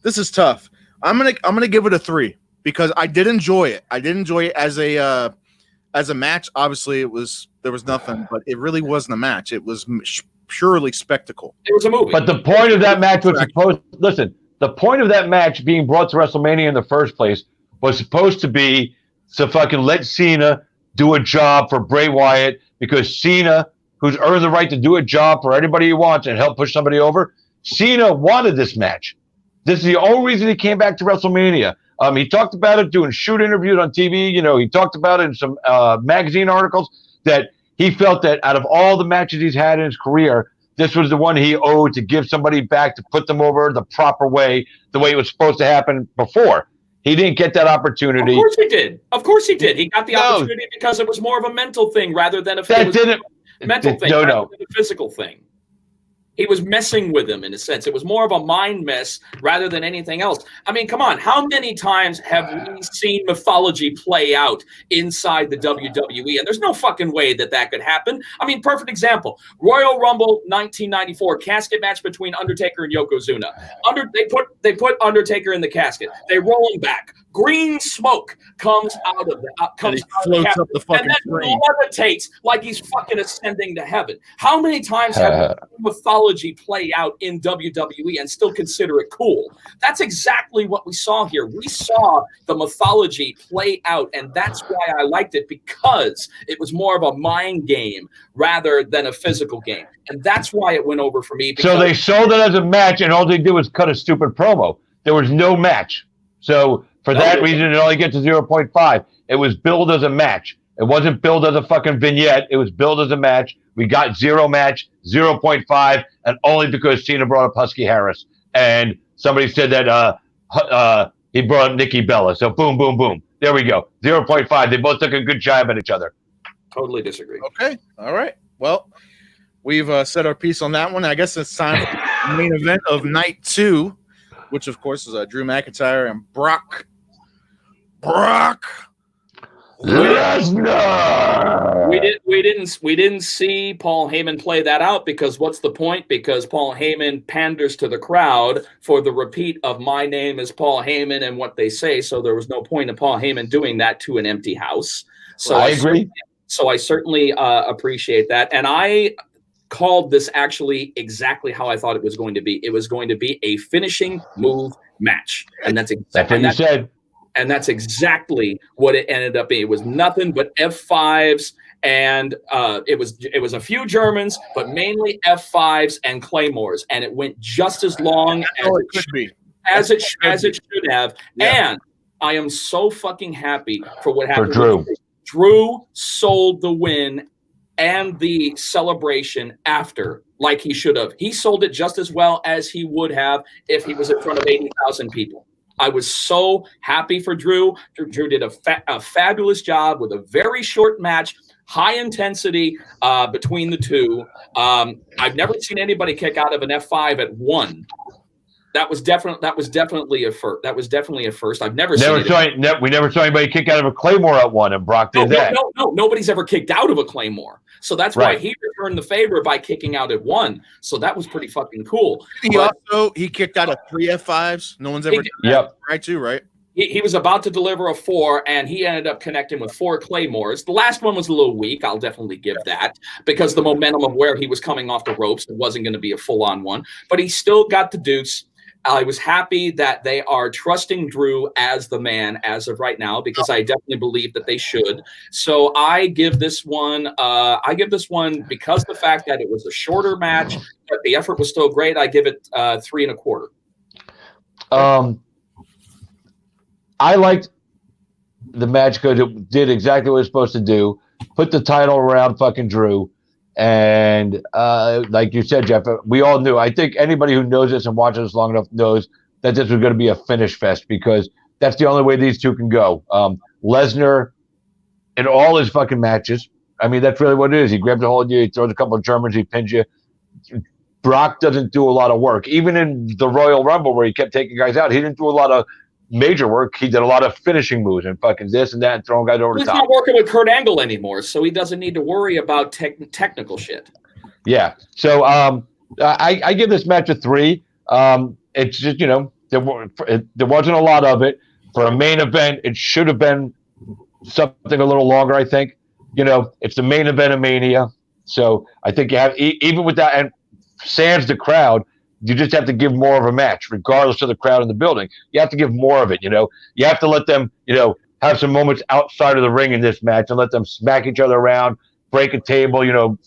Speaker 1: This is tough. I'm gonna give it a 3 because I did enjoy it. I did enjoy it as a match. Obviously, there was nothing, but it really wasn't a match. It was purely spectacle.
Speaker 3: It was a movie.
Speaker 2: But the point of that match was the point of that match being brought to WrestleMania in the first place was supposed to be to fucking let Cena do a job for Bray Wyatt, because Cena, who's earned the right to do a job for anybody he wants and help push somebody over, Cena wanted this match. This is the only reason he came back to WrestleMania. He talked about it doing shoot interviews on TV. He talked about it in some magazine articles that he felt that out of all the matches he's had in his career, this was the one he owed to give somebody back, to put them over the proper way, the way it was supposed to happen before. He didn't get that opportunity.
Speaker 3: Of course he did. He got the opportunity because it was more of a mental thing rather than a physical thing. He was messing with him in a sense. It was more of a mind mess rather than anything else. I mean, come on. How many times have we seen mythology play out inside the WWE? And there's no fucking way that could happen. I mean, perfect example. Royal Rumble 1994 casket match between Undertaker and Yokozuna. They put Undertaker in the casket. They roll him back. Green smoke comes out of
Speaker 1: the fucking
Speaker 3: and then levitates like he's fucking ascending to heaven. How many times have mythology play out in WWE and still consider it cool? That's exactly what we saw here. We saw the mythology play out, and that's why I liked it, because it was more of a mind game rather than a physical game. And that's why it went over for me.
Speaker 2: So they sold it as a match, and all they did was cut a stupid promo. There was no match. So for that reason, it only gets to 0.5. It was billed as a match. It wasn't billed as a fucking vignette. It was billed as a match. We got 0 match, 0.5, and only because Cena brought up Husky Harris. And somebody said that he brought up Nikki Bella. So boom, boom, boom. There we go. 0.5. They both took a good jab at each other.
Speaker 3: Totally disagree.
Speaker 1: Okay. All right. Well, we've said our piece on that one. I guess it's time for the main event of night 2, which, of course, is Drew McIntyre and Brock
Speaker 2: Lesnar.
Speaker 3: We didn't see Paul Heyman play that out, because what's the point? Because Paul Heyman panders to the crowd for the repeat of "my name is Paul Heyman" and what they say. So there was no point in Paul Heyman doing that to an empty house. So
Speaker 2: I agree.
Speaker 3: So I certainly appreciate that, and called this actually exactly how I thought it was going to be. It was going to be a finishing move match, and that's exactly
Speaker 2: what you said.
Speaker 3: And that's exactly what it ended up being. It was nothing but F5s, and it was a few Germans, but mainly F5s and Claymores, and it went just as long as it should have. Yeah. And I am so fucking happy for what happened.
Speaker 2: For Drew.
Speaker 3: Drew sold the win and the celebration after, like he should have. He sold it just as well as he would have if he was in front of 80,000 people. I was so happy for Drew. Drew did a fabulous job with a very short match, high intensity between the two. I've never seen anybody kick out of an F5 at 1. That was definitely a first. That was definitely a first. I've never seen it.
Speaker 2: We never saw anybody kick out of a Claymore at 1, and Brock did that.
Speaker 3: No, nobody's ever kicked out of a Claymore. So that's why he returned the favor by kicking out at 1. So that was pretty fucking cool.
Speaker 1: He kicked out of 3 F5s. No one's ever right too, right?
Speaker 3: He was about to deliver a 4, and he ended up connecting with 4 Claymores. The last one was a little weak. I'll definitely give that, because the momentum of where he was coming off the ropes, it wasn't going to be a full-on one. But he still got the deuce. I was happy that they are trusting Drew as the man as of right now, because I definitely believe that they should. So I give this one because the fact that it was a shorter match, but the effort was still great. I give it 3 1/4.
Speaker 2: I liked the match because it did exactly what it was supposed to do. Put the title around fucking Drew. And like you said, Jeff, we all knew. I think anybody who knows this and watches this long enough knows that this was going to be a finish fest, because that's the only way these two can go. Lesnar, in all his fucking matches, I mean, that's really what it is. He grabs a hold of you, he throws a couple of Germans, he pins you. Brock doesn't do a lot of work. Even in the Royal Rumble, where he kept taking guys out, he didn't do a lot of major work. He did a lot of finishing moves and fucking this and that and throwing guys over the top.
Speaker 3: He's not working with Kurt Angle anymore, so he doesn't need to worry about technical shit.
Speaker 2: Yeah. So I give this match a 3. It's just, there wasn't a lot of it. For a main event, it should have been something a little longer, I think. It's the main event of Mania. So I think you have, even with that, and sans the crowd, you just have to give more of a match, regardless of the crowd in the building. You have to give more of it, You have to let them, have some moments outside of the ring in this match and let them smack each other around, break a table,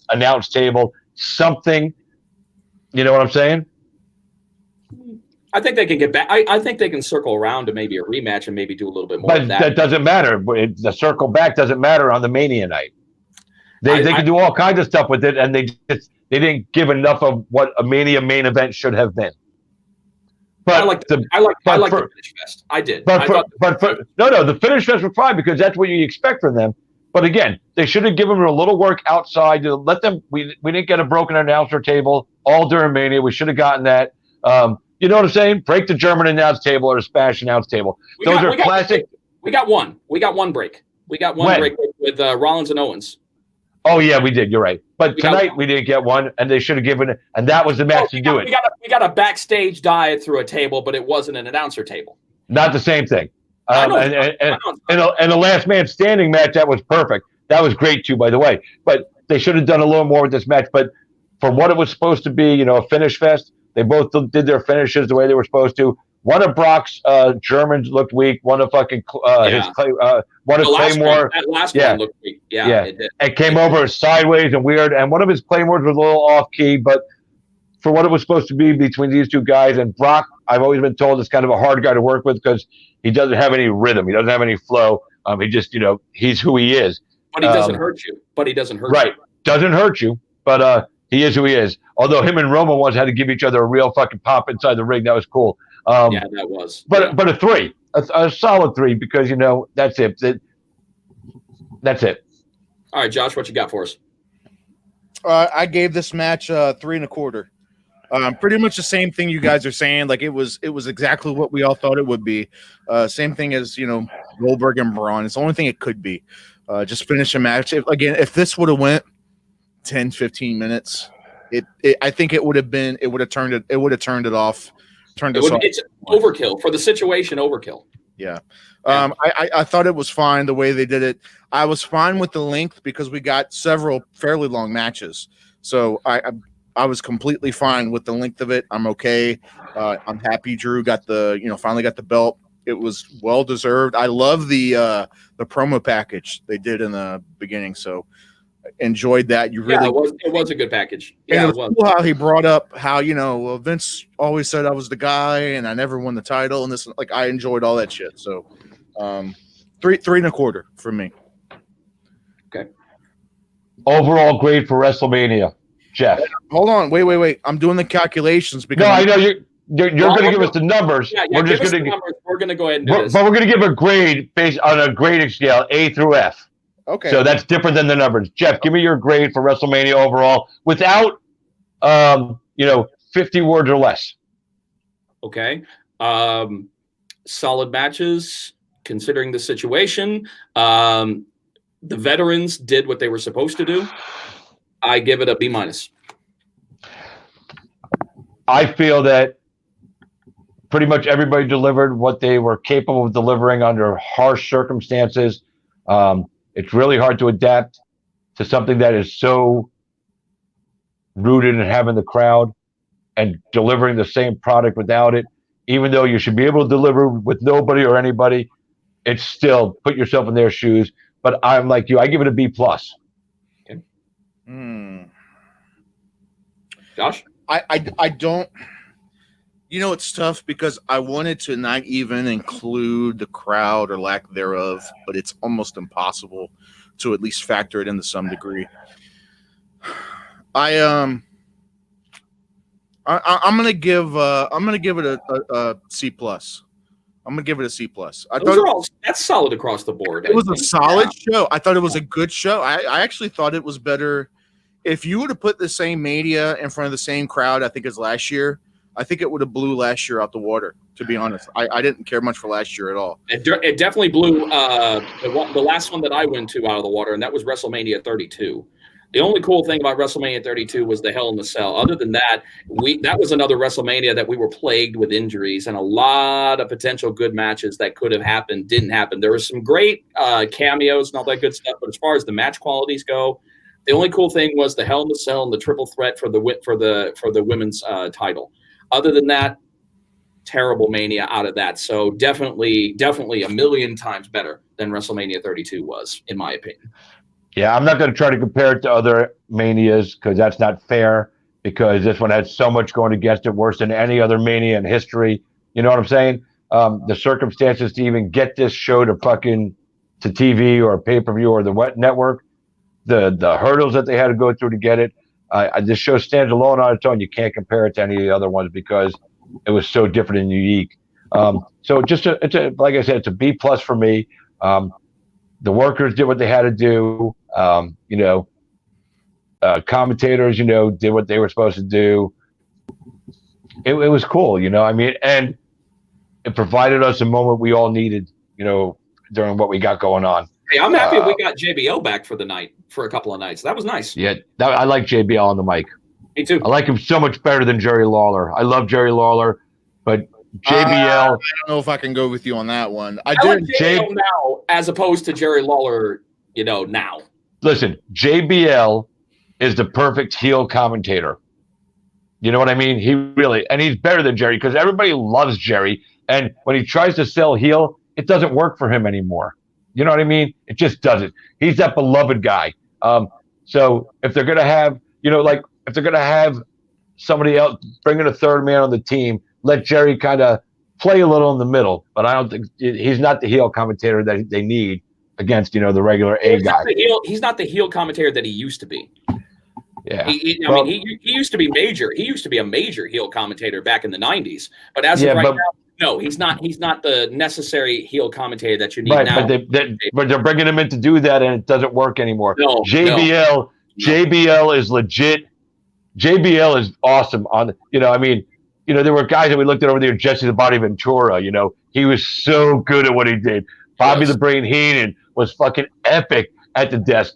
Speaker 2: announce table, something. You know what I'm saying?
Speaker 3: I think they can get back. I think they can circle around to maybe a rematch and maybe do a little bit more of that.
Speaker 2: That doesn't matter. The circle back doesn't matter on the Mania night. They can do all kinds of stuff with it, and they didn't give enough of what a Mania main event should have been. But
Speaker 3: I like the finish fest. I did.
Speaker 2: No, the finish fest was fine, because that's what you expect from them. But again, they should have given them a little work outside to let them. We didn't get a broken announcer table all during Mania. We should have gotten that. You know what I'm saying? Break the German announce table or a Spanish announce table. Those are classic.
Speaker 3: We got one. We got one break. We got one break with Rollins and Owens.
Speaker 2: Oh yeah, we did. You're right. But tonight we didn't get one, and they should have given it. And that was the match to do it.
Speaker 3: We got a backstage dive through a table, but it wasn't an announcer table.
Speaker 2: Not the same thing. And the last man standing match, that was perfect. That was great too, by the way. But they should have done a little more with this match. But for what it was supposed to be, a finish fest, they both did their finishes the way they were supposed to. One of Brock's Germans looked weak. One of fucking Claymore.
Speaker 3: That last one looked weak. Yeah.
Speaker 2: It came over sideways and weird. And one of his Claymores was a little off key. But for what it was supposed to be between these two guys, and Brock, I've always been told, is kind of a hard guy to work with because he doesn't have any rhythm. He doesn't have any flow. He just, he's who he is.
Speaker 3: But he doesn't hurt you.
Speaker 2: Right. Doesn't hurt you. But he is who he is. Although him and Roman once had to give each other a real fucking pop inside the ring. That was cool.
Speaker 3: Yeah, that was.
Speaker 2: But a 3, a solid 3, because that's it. That's it.
Speaker 3: All right, Josh, what you got for us?
Speaker 1: I gave this match 3 1/4. Pretty much the same thing you guys are saying. Like it was exactly what we all thought it would be. Same thing as Goldberg and Braun. It's the only thing it could be. Just finish a match. If this would have went 10, 15 minutes, I think it would have turned it off.
Speaker 3: It's overkill for the situation. Overkill.
Speaker 1: Yeah. I thought it was fine the way they did it. I was fine with the length because we got several fairly long matches. So I was completely fine with the length of it. I'm okay. I'm happy Drew got finally got the belt. It was well deserved. I love the promo package they did in the beginning. So enjoyed that. You really,
Speaker 3: it was a good package.
Speaker 1: and
Speaker 3: Yeah,
Speaker 1: it was cool how he brought up how Vince always said I was the guy and I never won the title, and this, like, I enjoyed all that shit. So 3.25 for me.
Speaker 3: Okay.
Speaker 2: Overall grade for WrestleMania, Jeff.
Speaker 1: Hold on, wait. I'm doing the calculations because
Speaker 2: I know you're going to give us the numbers.
Speaker 3: Yeah,
Speaker 2: we're just going to
Speaker 3: numbers. We're going to go ahead and do this.
Speaker 2: But we're going to give a grade based on a grading scale, A through F.
Speaker 1: Okay.
Speaker 2: So that's different than the numbers. Jeff, give me your grade for WrestleMania overall without, 50 words or less.
Speaker 3: Okay. Solid matches, considering the situation. The veterans did what they were supposed to do. I give it a B-.
Speaker 2: I feel that pretty much everybody delivered what they were capable of delivering under harsh circumstances. It's really hard to adapt to something that is so rooted in having the crowd and delivering the same product without it. Even though you should be able to deliver with nobody or anybody, it's still put yourself in their shoes. But I'm like you. I give it a B+.
Speaker 3: Okay.
Speaker 1: Josh? I don't. It's tough because I wanted to not even include the crowd or lack thereof, but it's almost impossible to at least factor it in to some degree. I'm gonna give it a C+. I'm gonna give it a C+.
Speaker 3: That's solid across the board.
Speaker 1: It was a solid show. I thought it was a good show. I actually thought it was better. If you would have put the same Mania in front of the same crowd, I think as last year, I think it would have blew last year out the water, to be honest. I didn't care much for last year at all.
Speaker 3: It definitely blew the last one that I went to out of the water, and that was WrestleMania 32. The only cool thing about WrestleMania 32 was the Hell in the Cell. Other than that, that was another WrestleMania that we were plagued with injuries and a lot of potential good matches that could have happened, didn't happen. There were some great cameos and all that good stuff, but as far as the match qualities go, the only cool thing was the Hell in the Cell and the triple threat for the women's title. Other than that, terrible Mania out of that. So definitely a million times better than WrestleMania 32 was, in my opinion.
Speaker 2: Yeah, I'm not going to try to compare it to other Manias because that's not fair, because this one had so much going against it, worse than any other Mania in history. You know what I'm saying? The circumstances to even get this show to TV or pay-per-view or the network, the hurdles that they had to go through to get it. This show stands alone on its own. You can't compare it to any of the other ones because it was so different and unique. So like I said, it's a B+ for me. The workers did what they had to do. Commentators, did what they were supposed to do. It was cool, and it provided us a moment we all needed, during what we got going on.
Speaker 3: Hey, I'm happy we got JBL back for a couple of nights. That was nice.
Speaker 2: Yeah, I like JBL on the mic.
Speaker 3: Me too.
Speaker 2: I like him so much better than Jerry Lawler. I love Jerry Lawler, but JBL.
Speaker 1: I don't know if I can go with you on that one.
Speaker 3: I like JBL now as opposed to Jerry Lawler, now.
Speaker 2: Listen, JBL is the perfect heel commentator. You know what I mean? And he's better than Jerry because everybody loves Jerry. And when he tries to sell heel, it doesn't work for him anymore. You know what I mean? It just doesn't. He's that beloved guy. So if they're gonna have, if they're gonna have somebody else bring in a third man on the team, let Jerry kind of play a little in the middle. But I don't think he's not the heel commentator that they need against, the regular guy.
Speaker 3: He's not the heel commentator that he used to be.
Speaker 2: Yeah,
Speaker 3: he used to be major. He used to be a major heel commentator back in the 90s. But as of right now, no, he's not. He's not the necessary heel commentator that you need now.
Speaker 2: But they're bringing him in to do that, and it doesn't work anymore.
Speaker 3: No,
Speaker 2: JBL is legit. JBL is awesome. There were guys that we looked at over there. Jesse the Body Ventura. He was so good at what he did. Bobby the Brain Heenan was fucking epic at the desk.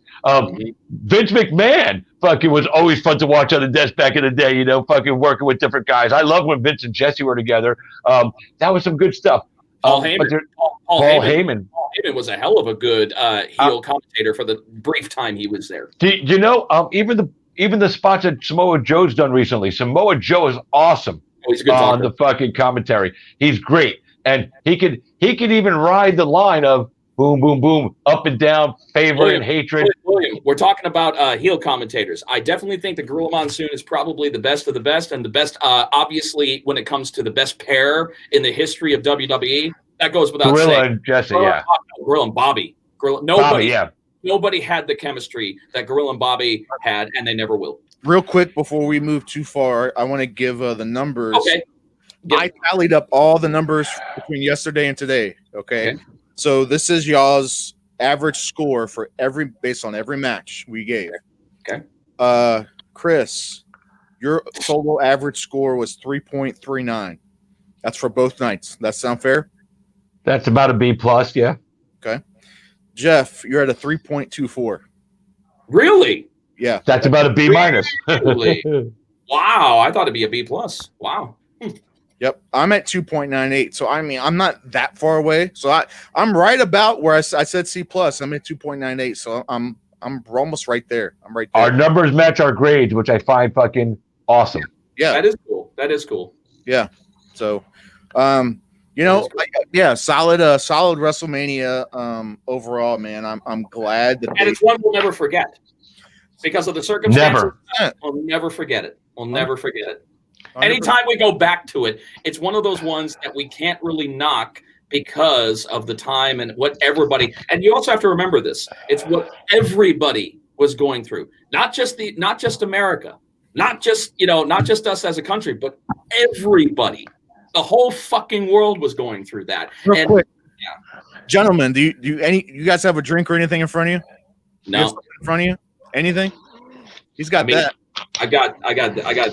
Speaker 2: Vince McMahon fucking was always fun to watch on the desk back in the day, fucking working with different guys. I love when Vince and Jesse were together. That was some good stuff.
Speaker 3: Paul Heyman was a hell of a good heel commentator for the brief time he was there.
Speaker 2: Even even the spots that Samoa Joe's done recently. Samoa Joe is awesome
Speaker 3: He's a good
Speaker 2: on
Speaker 3: talker.
Speaker 2: the fucking commentary. He's great, and he could even ride the line of boom, boom, boom, up and down, favor and hatred.
Speaker 3: William, we're talking about heel commentators. I definitely think the Gorilla Monsoon is probably the best of the best, and the best, obviously, when it comes to the best pair in the history of WWE. That goes without
Speaker 2: Gorilla
Speaker 3: saying.
Speaker 2: and Jesse,
Speaker 3: Gorilla, Gorilla and Bobby. Nobody, nobody had the chemistry that Gorilla and Bobby had, and they never will.
Speaker 1: Real quick before we move too far, I want to give the numbers.
Speaker 3: Okay.
Speaker 1: Yep. I tallied up all the numbers between yesterday and today. Okay. So this is y'all's average score for based on every match we gave.
Speaker 3: Okay.
Speaker 1: Chris, your total average score was 3.39. That's for both nights. That sound fair?
Speaker 2: That's about a B plus, yeah.
Speaker 1: Okay. Jeff, you're at a 3.24.
Speaker 3: Really?
Speaker 1: Yeah.
Speaker 2: That's about a B minus.
Speaker 3: Really? Wow. I thought it'd be a B plus. Wow.
Speaker 1: Yep. I'm at 2.98. So, I mean, I'm not that far away. So, I'm right about where I said C plus. I'm at 2.98. So, we're almost right there. I'm right there.
Speaker 2: Our numbers match our grades, which I find fucking awesome.
Speaker 1: Yeah.
Speaker 3: That is cool. That is cool.
Speaker 1: Yeah. So, solid WrestleMania overall, man. I'm glad that
Speaker 3: and it's one we'll never forget because of the circumstances. We'll never forget it. We'll never forget it. 100%. Anytime we go back to it, it's one of those ones that we can't really knock because of the time and what everybody. And you also have to remember this: it's what everybody was going through, not just America, not just us as a country, but everybody. The whole fucking world was going through that.
Speaker 1: Real quick. Gentlemen, do you guys have a drink or anything in front of you?
Speaker 3: No.
Speaker 1: You have something in front of you? Anything? He's got that.
Speaker 3: I got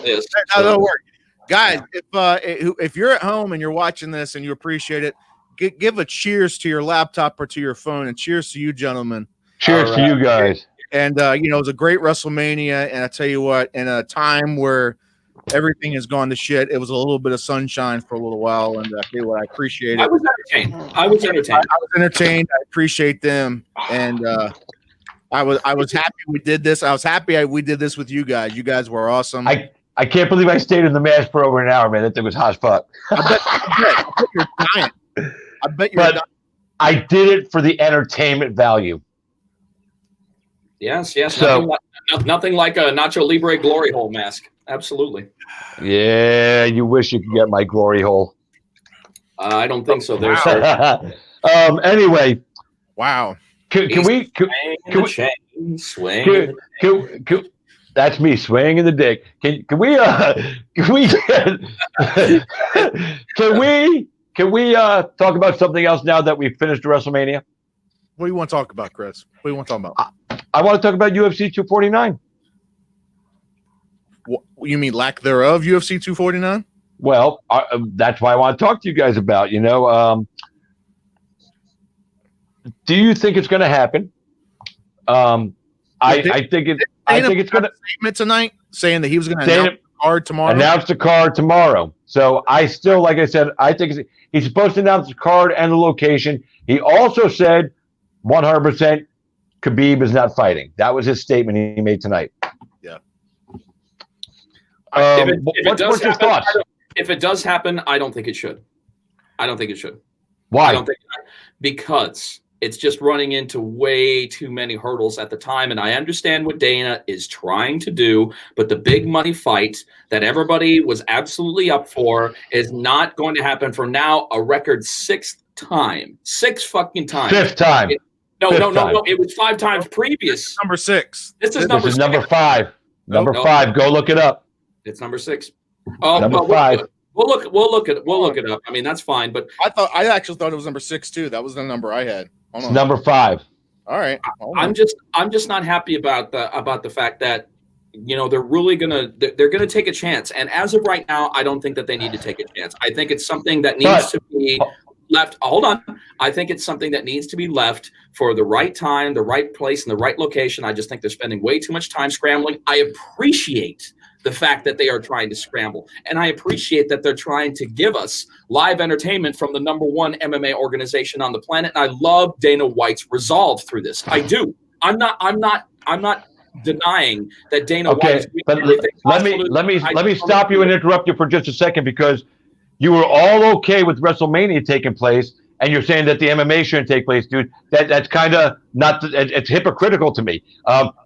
Speaker 3: this.
Speaker 1: That'll work. Guys, if you're at home and you're watching this and you appreciate it, give a cheers to your laptop or to your phone, and cheers to you, gentlemen.
Speaker 2: Cheers to you guys.
Speaker 1: And it was a great WrestleMania, and I tell you what, in a time where everything has gone to shit, it was a little bit of sunshine for a little while, and I tell you what, I appreciate it.
Speaker 3: I was
Speaker 1: entertained. I appreciate them, and I was happy we did this. I was happy we did this with you guys. You guys were awesome.
Speaker 2: I can't believe I stayed in the match for over an hour, man. That thing was hot as fuck.
Speaker 1: I bet you're dying. I bet you're dying.
Speaker 2: I did it for the entertainment value.
Speaker 3: Yes. So, nothing like a Nacho Libre glory hole mask. Absolutely.
Speaker 2: Yeah, you wish you could get my glory hole.
Speaker 3: I don't think so. There's
Speaker 2: anyway.
Speaker 1: Wow.
Speaker 2: Can we
Speaker 3: swing?
Speaker 2: That's me swinging in the dick. Can we talk about something else now that we've finished WrestleMania?
Speaker 1: What do you want to talk about, Chris? What do you want to talk about?
Speaker 2: I want to talk about UFC 249.
Speaker 1: What, you mean lack thereof, UFC 249?
Speaker 2: Well, that's why I want to talk to you guys about. Do you think it's going to happen? I think it's going to
Speaker 1: statement tonight saying that he was going to announce the card tomorrow.
Speaker 2: Announce the card tomorrow. So I still, like I said, I think he's supposed to announce the card and the location. He also said 100% Khabib is not fighting. That was his statement he made tonight.
Speaker 1: Yeah.
Speaker 2: What's your thoughts?
Speaker 3: If it does happen, I don't think it should.
Speaker 2: Why?
Speaker 3: Because it's just running into way too many hurdles at the time. And I understand what Dana is trying to do, but the big money fight that everybody was absolutely up for is not going to happen for now a record sixth time. 6 fucking times.
Speaker 2: Fifth time.
Speaker 3: No. It was 5 times previous.
Speaker 1: Number 6.
Speaker 3: This is number
Speaker 2: 5. Number 5. Go look it up.
Speaker 3: It's number 6. Oh,
Speaker 2: number 5.
Speaker 3: We'll look it up. I mean, that's fine. But
Speaker 1: I actually thought it was number 6 too. That was the number I had.
Speaker 2: It's number 5.
Speaker 1: All right.
Speaker 3: I'm just not happy about the fact that they're really gonna take a chance. And as of right now, I don't think that they need to take a chance. I think it's something that needs to be left. Hold on. I think it's something that needs to be left for the right time, the right place, and the right location. I just think they're spending way too much time scrambling. I appreciate the fact that they are trying to scramble. And I appreciate that they're trying to give us live entertainment from the number 1 MMA organization on the planet. And I love Dana White's resolve through this. I do. I'm not denying that Dana White
Speaker 2: Okay,
Speaker 3: is doing
Speaker 2: but
Speaker 3: everything
Speaker 2: let
Speaker 3: possible
Speaker 2: me stop you and interrupt you for just a second, because you were all okay with WrestleMania taking place, and you're saying that the MMA shouldn't take place, dude. That's kind of not. It's hypocritical to me.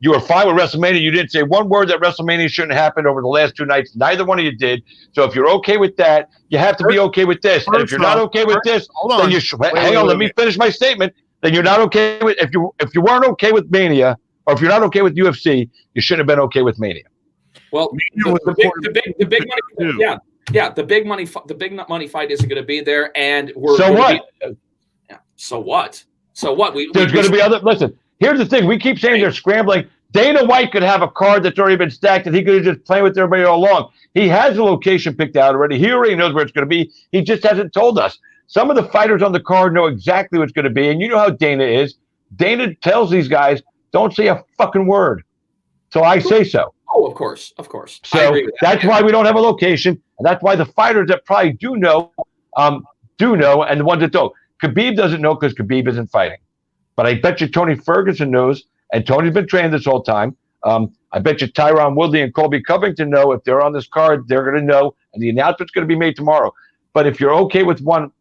Speaker 2: You were fine with WrestleMania. You didn't say one word that WrestleMania shouldn't happen over the last 2 nights. Neither one of you did. So if you're okay with that, you have to be okay with this. And if you're not okay with this, then you should hang on. Let me finish my statement. Then you're not okay with if you weren't okay with Mania, or if you're not okay with UFC, you shouldn't have been okay with Mania.
Speaker 3: Well, the big money, yeah, the big money fight isn't going to be there, and we're
Speaker 2: so what?
Speaker 3: So what? So what?
Speaker 2: There's going to be other. Listen, here's the thing. We keep saying they're scrambling. Dana White could have a card that's already been stacked, and he could have just played with everybody all along. He has a location picked out already. He already knows where it's going to be. He just hasn't told us. Some of the fighters on the card know exactly what it's going to be, and you know how Dana is. Dana tells these guys, don't say a fucking word till I say so.
Speaker 3: Oh, of course.
Speaker 2: So that's why we don't have a location, and that's why the fighters that probably do know, and the ones that don't. Khabib doesn't know because Khabib isn't fighting. But I bet you Tony Ferguson knows, and Tony's been trained this whole time. I bet you Tyron Woodley and Colby Covington know. If they're on this card, they're going to know, and the announcement's going to be made tomorrow. But if you're okay with one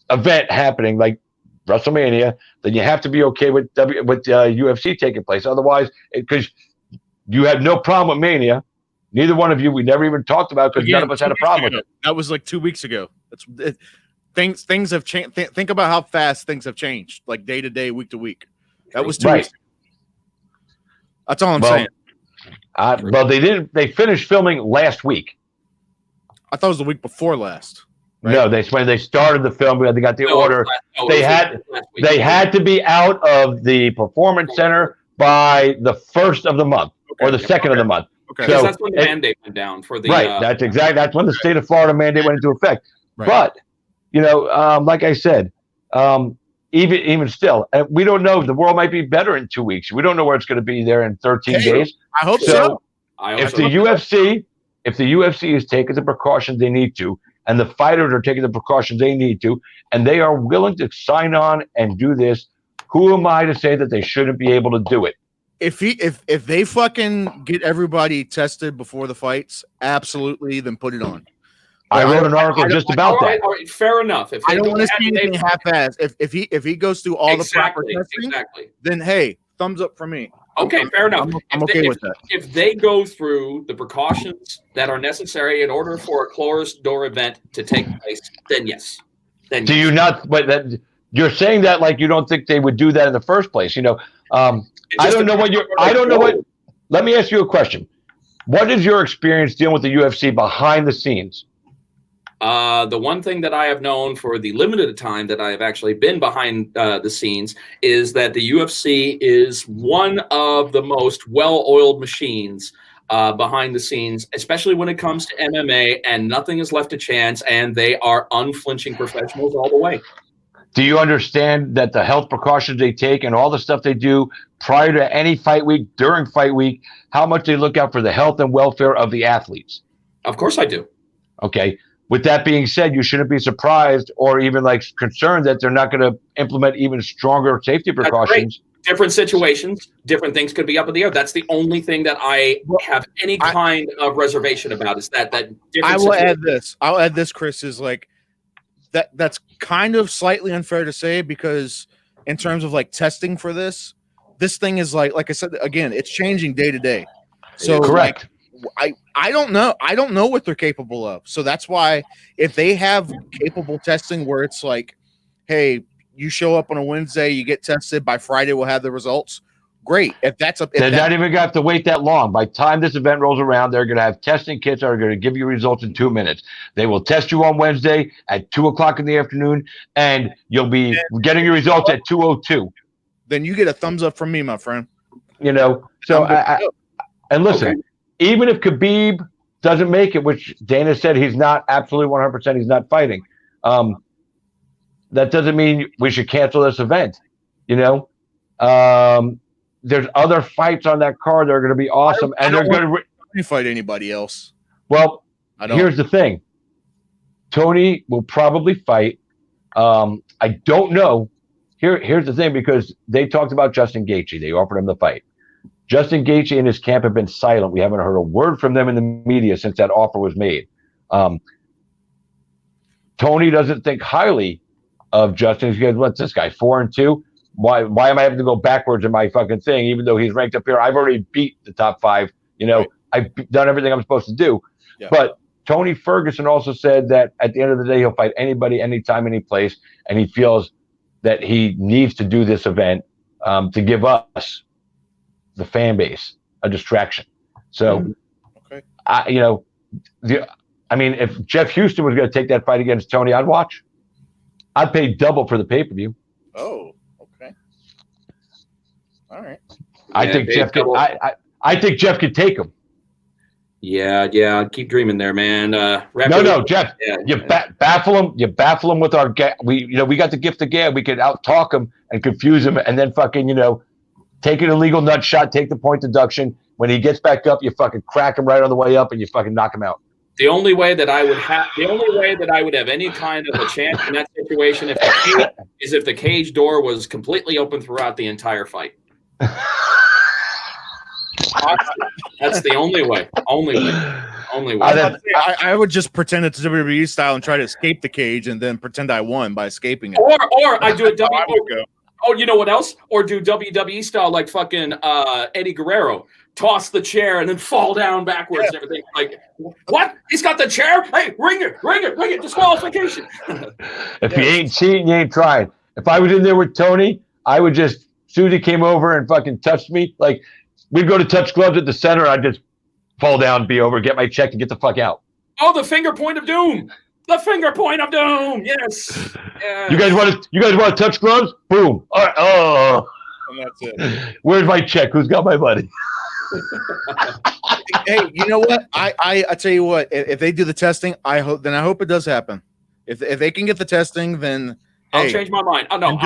Speaker 2: event happening like WrestleMania, then you have to be okay with UFC taking place. Otherwise, because you had no problem with Mania, neither one of you, we never even talked about, because none of us had a problem with it.
Speaker 1: That was like 2 weeks ago. Things have changed. Think about how fast things have changed, like day to day, week to week. That was 2 weeks ago. That's all I'm saying.
Speaker 2: Well, they didn't. They finished filming last week.
Speaker 1: I thought it was the week before last. Right?
Speaker 2: No, when they started the film, they got the order. They had to be out of the Performance Center by the 1st of the month, or the 2nd of the month.
Speaker 3: Okay, so that's when the mandate went down for the
Speaker 2: That's when the state of Florida mandate went into effect.
Speaker 1: Right.
Speaker 2: But like I said, even still, we don't know. The world might be better in 2 weeks. We don't know where it's going to be there in 13 days.
Speaker 1: I hope so.
Speaker 2: If the UFC is taking the precautions they need to, and the fighters are taking the precautions they need to, and they are willing to sign on and do this, who am I to say that they shouldn't be able to do it?
Speaker 1: If they fucking get everybody tested before the fights, absolutely, then put it on.
Speaker 2: I wrote an article just about that.
Speaker 3: All right, fair enough. If
Speaker 1: I don't want to see anything half-assed. If he goes through all the proper testing, then hey, thumbs up for me.
Speaker 3: Okay, fair enough.
Speaker 1: I'm okay with that.
Speaker 3: If they go through the precautions that are necessary in order for a closed door event to take place, then yes. Then
Speaker 2: do you not? But you're saying that like you don't think they would do that in the first place. I don't know what you're. I don't know what. Let me ask you a question. What is your experience dealing with the UFC behind the scenes?
Speaker 3: The one thing that I have known for the limited time that I have actually been behind the scenes is that the UFC is one of the most well-oiled machines behind the scenes, especially when it comes to MMA, and nothing is left to chance, and they are unflinching professionals all the way.
Speaker 2: Do you understand that the health precautions they take and all the stuff they do prior to any fight week, during fight week, how much they look out for the health and welfare of the athletes?
Speaker 3: Of course I do.
Speaker 2: Okay. With that being said, you shouldn't be surprised or even concerned that they're not going to implement even stronger safety precautions.
Speaker 3: Different situations, different things could be up in the air. That's the only thing that I have any kind of reservation about is that
Speaker 1: I will add this. I'll add this, Chris, is like that's kind of slightly unfair to say, because in terms of like testing for this thing is like I said, again, it's changing day to day. So
Speaker 2: correct.
Speaker 1: I don't know. I don't know what they're capable of. So that's why if they have capable testing where it's like, hey, you show up on a Wednesday, you get tested, by Friday we'll have the results. Great. They're
Speaker 2: not even going to have to wait that long. By the time this event rolls around, they're going to have testing kits that are going to give you results in 2 minutes. They will test you on Wednesday at 2:00 in the afternoon, and you'll be getting your results at 2:02.
Speaker 1: Then you get a thumbs up from me, my friend.
Speaker 2: So and listen. Okay. Even if Khabib doesn't make it, which Dana said he's not absolutely 100%, he's not fighting. That doesn't mean we should cancel this event. There's other fights on that card that are going to be awesome, and they're going
Speaker 1: to fight anybody else.
Speaker 2: Well, here's the thing: Tony will probably fight. I don't know. Here's the thing, because they talked about Justin Gaethje. They offered him the fight. Justin Gaethje and his camp have been silent. We haven't heard a word from them in the media since that offer was made. Tony doesn't think highly of Justin. He goes, what's this guy, 4-2? Why am I having to go backwards in my fucking thing, even though he's ranked up here? I've already beat the top 5. Right. I've done everything I'm supposed to do. Yeah. But Tony Ferguson also said that at the end of the day, he'll fight anybody, anytime, any place, and he feels that he needs to do this event to give us, the fan base, a distraction. So, if Jeff Houston was going to take that fight against Tony, I'd watch. I'd pay double for the pay-per-view.
Speaker 1: Oh, okay. All right.
Speaker 2: I think Jeff could take him.
Speaker 3: Yeah. Keep dreaming there, man.
Speaker 2: No, Jeff. Yeah, baffle him. You baffle him with our we got the gift of gab. We could out-talk him and confuse him, and then fucking take an illegal nut shot, take the point deduction. When he gets back up, you fucking crack him right on the way up, and you fucking knock him out.
Speaker 3: The only way that I would have any kind of a chance in that situation is if the cage door was completely open throughout the entire fight. That's the only way. Only way.
Speaker 1: I would just pretend it's WWE style and try to escape the cage, and then pretend I won by escaping it.
Speaker 3: Or I do a Oh, you know what else? Or do WWE style like fucking Eddie Guerrero. Toss the chair and then fall down backwards and everything. Like, what? He's got the chair? Hey, ring it. Disqualification.
Speaker 2: If you ain't cheating, you ain't trying. If I was in there with Tony, I would just, as soon as he came over and fucking touched me, like, we'd go to touch gloves at the center. I'd just fall down, be over, get my check, and get the fuck out.
Speaker 3: Oh, the finger point of doom. The finger point of doom. Yes.
Speaker 2: You guys want to touch gloves? Boom. All right. Oh.
Speaker 1: And that's it.
Speaker 2: Where's my check? Who's got my money?
Speaker 1: Hey, you know what? I tell you what. If they do the testing, I hope it does happen. If they can get the testing, then
Speaker 3: I'll change my mind. Oh no,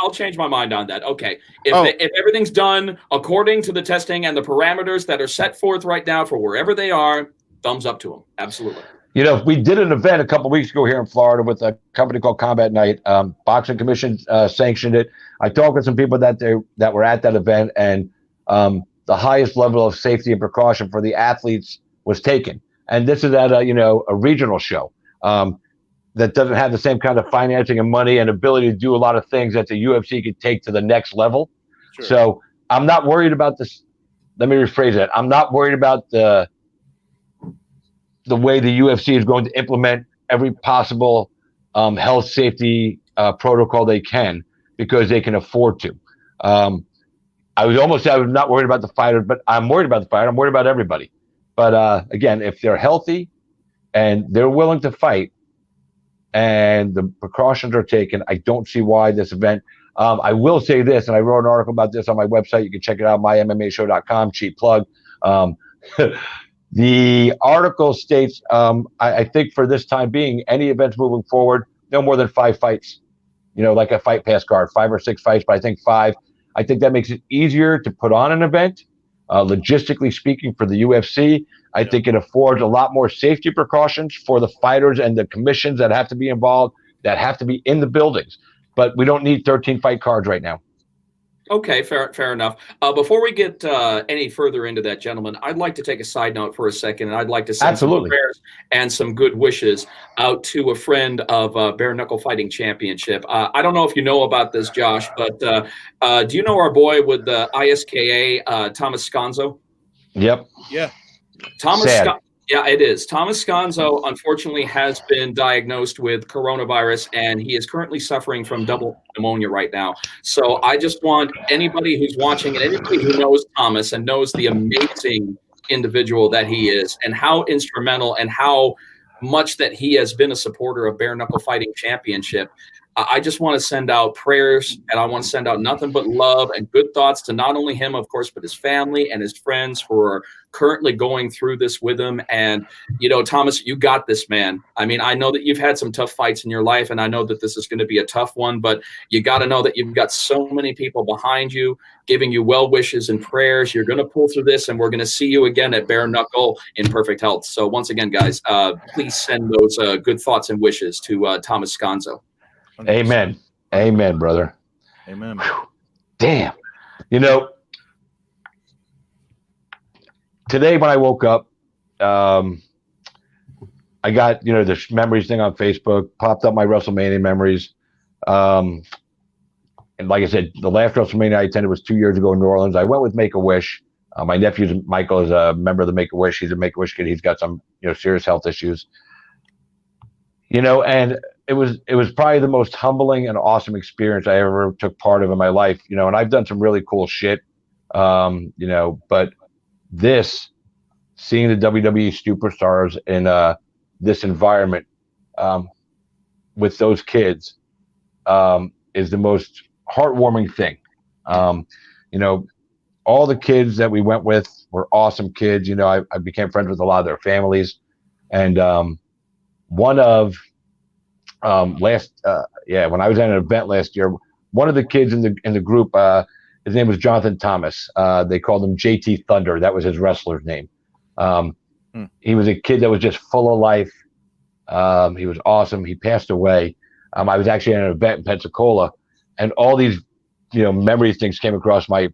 Speaker 3: I'll change my mind on that. Okay, if everything's done according to the testing and the parameters that are set forth right now for wherever they are, thumbs up to them. Absolutely.
Speaker 2: We did an event a couple of weeks ago here in Florida with a company called Combat Night. Boxing Commission sanctioned it. I talked with some people that were at that event, and the highest level of safety and precaution for the athletes was taken. And this is at a regional show that doesn't have the same kind of financing and money and ability to do a lot of things that the UFC could take to the next level. Sure. So I'm not worried about this. Let me rephrase that. I'm not worried about the way the UFC is going to implement every possible health safety protocol they can, because they can afford to. I was not worried about the fighter, but I'm worried about the fighter. I'm worried about everybody. But again, if they're healthy and they're willing to fight and the precautions are taken, I don't see why this event. I will say this, and I wrote an article about this on my website. You can check it out, mymmashow.com, cheap plug. The article states, I think for this time being, any events moving forward, no more than 5 fights. Like a fight pass card, 5 or 6 fights, but I think 5. I think that makes it easier to put on an event, logistically speaking, for the UFC. I think it affords a lot more safety precautions for the fighters and the commissions that have to be involved, that have to be in the buildings. But we don't need 13 fight cards right now.
Speaker 3: Okay, fair enough. Before we get any further into that, gentlemen, I'd like to take a side note for a second, and I'd like to send some prayers and some good wishes out to a friend of Bare Knuckle Fighting Championship. I don't know if you know about this, Josh, but do you know our boy with the ISKA, Thomas Sconzo?
Speaker 2: Yep.
Speaker 1: Yeah.
Speaker 3: Yeah, it is. Thomas Sconzo, unfortunately, has been diagnosed with coronavirus, and he is currently suffering from double pneumonia right now. So I just want anybody who's watching and anybody who knows Thomas and knows the amazing individual that he is and how instrumental and how much that he has been a supporter of Bare Knuckle Fighting Championship. I just want to send out prayers, and I want to send out nothing but love and good thoughts to not only him, of course, but his family and his friends who are currently going through this with him. And, Thomas, you got this, man. I mean, I know that you've had some tough fights in your life, and I know that this is going to be a tough one, but you got to know that you've got so many people behind you giving you well wishes and prayers. You're going to pull through this, and we're going to see you again at Bare Knuckle in perfect health. So once again, guys, please send those good thoughts and wishes to Thomas Sconzo.
Speaker 1: 100%.
Speaker 2: Amen, brother.
Speaker 1: Amen.
Speaker 2: Whew. Damn. today when I woke up, I got, the memories thing on Facebook, popped up my WrestleMania memories. And like I said, the last WrestleMania I attended was 2 years ago in New Orleans. I went with Make-A-Wish. My nephew Michael is a member of the Make-A-Wish. He's a Make-A-Wish kid. He's got some, serious health issues. And it was probably the most humbling and awesome experience I ever took part of in my life. And I've done some really cool shit. But seeing the WWE superstars in this environment with those kids is the most heartwarming thing. All the kids that we went with were awesome kids. I became friends with a lot of their families, and one of when I was at an event last year, one of the kids in the group, his name was Jonathan Thomas. They called him JT Thunder. That was his wrestler's name. He was a kid that was just full of life. He was awesome. He passed away. I was actually at an event in Pensacola, and all these, memory things came across my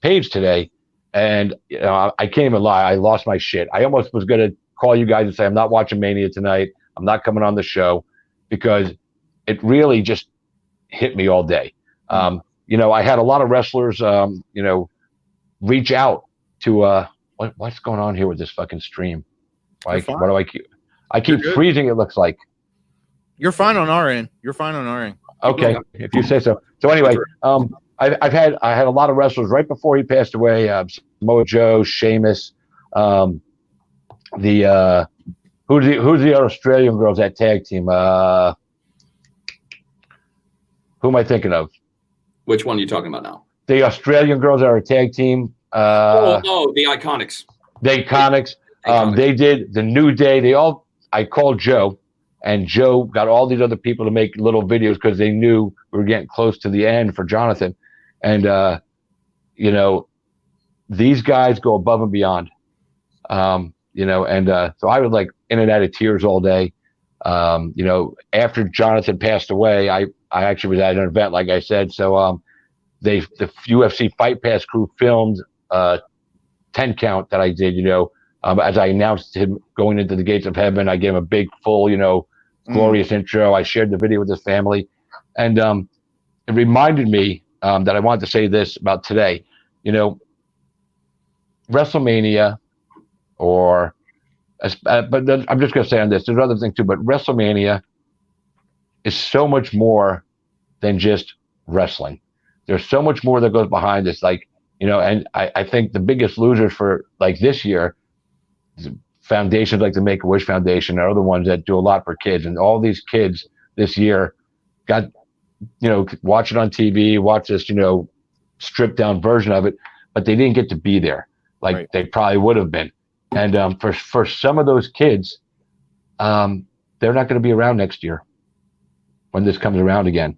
Speaker 2: page today, and I can't even lie. I lost my shit. I almost was going to call you guys and say I'm not watching Mania tonight. I'm not coming on the show, because it really just hit me all day. I had a lot of wrestlers, reach out to what's going on here with this fucking stream? Like, what do I keep freezing? It looks like
Speaker 1: you're fine on our end.
Speaker 2: Okay, if you say so. So anyway, I had a lot of wrestlers right before he passed away. Samoa Joe, Sheamus, who's the Australian girls, that tag team? Who am I thinking of?
Speaker 3: Which one are you talking about now?
Speaker 2: The Australian girls are a tag team.
Speaker 3: The Iconics.
Speaker 2: The Iconics. They did the New Day. I called Joe, and Joe got all these other people to make little videos because they knew we were getting close to the end for Jonathan. And, these guys go above and beyond, so I was like in and out of tears all day. After Jonathan passed away, I actually was at an event, like I said. So the UFC Fight Pass crew filmed 10 count that I did, as I announced him going into the gates of heaven. I gave him a big, full, glorious intro. I shared the video with his family. And it reminded me that I wanted to say this about today. WrestleMania, but I'm just going to say on this, there's other things too, but WrestleMania is so much more than just wrestling. There's so much more that goes behind this. Like, and I think the biggest losers for like this year, foundations like the Make-A-Wish Foundation are other ones that do a lot for kids. And all these kids this year got, watch it on TV, watch this, stripped down version of it, but they didn't get to be there like they probably would have been. And for some of those kids, they're not going to be around next year when this comes around again.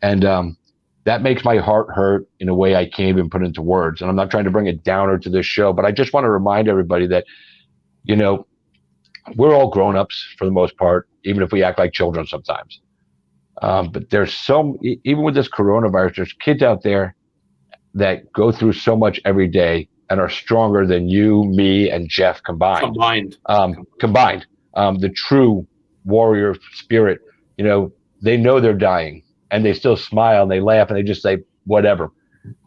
Speaker 2: And that makes my heart hurt in a way I can't even put into words. And I'm not trying to bring a downer to this show, but I just want to remind everybody that, we're all grown-ups for the most part, even if we act like children sometimes. But there's even with this coronavirus, there's kids out there that go through so much every day and are stronger than you, me, and Jeff combined. The true warrior spirit, they know they're dying and they still smile and they laugh and they just say, whatever.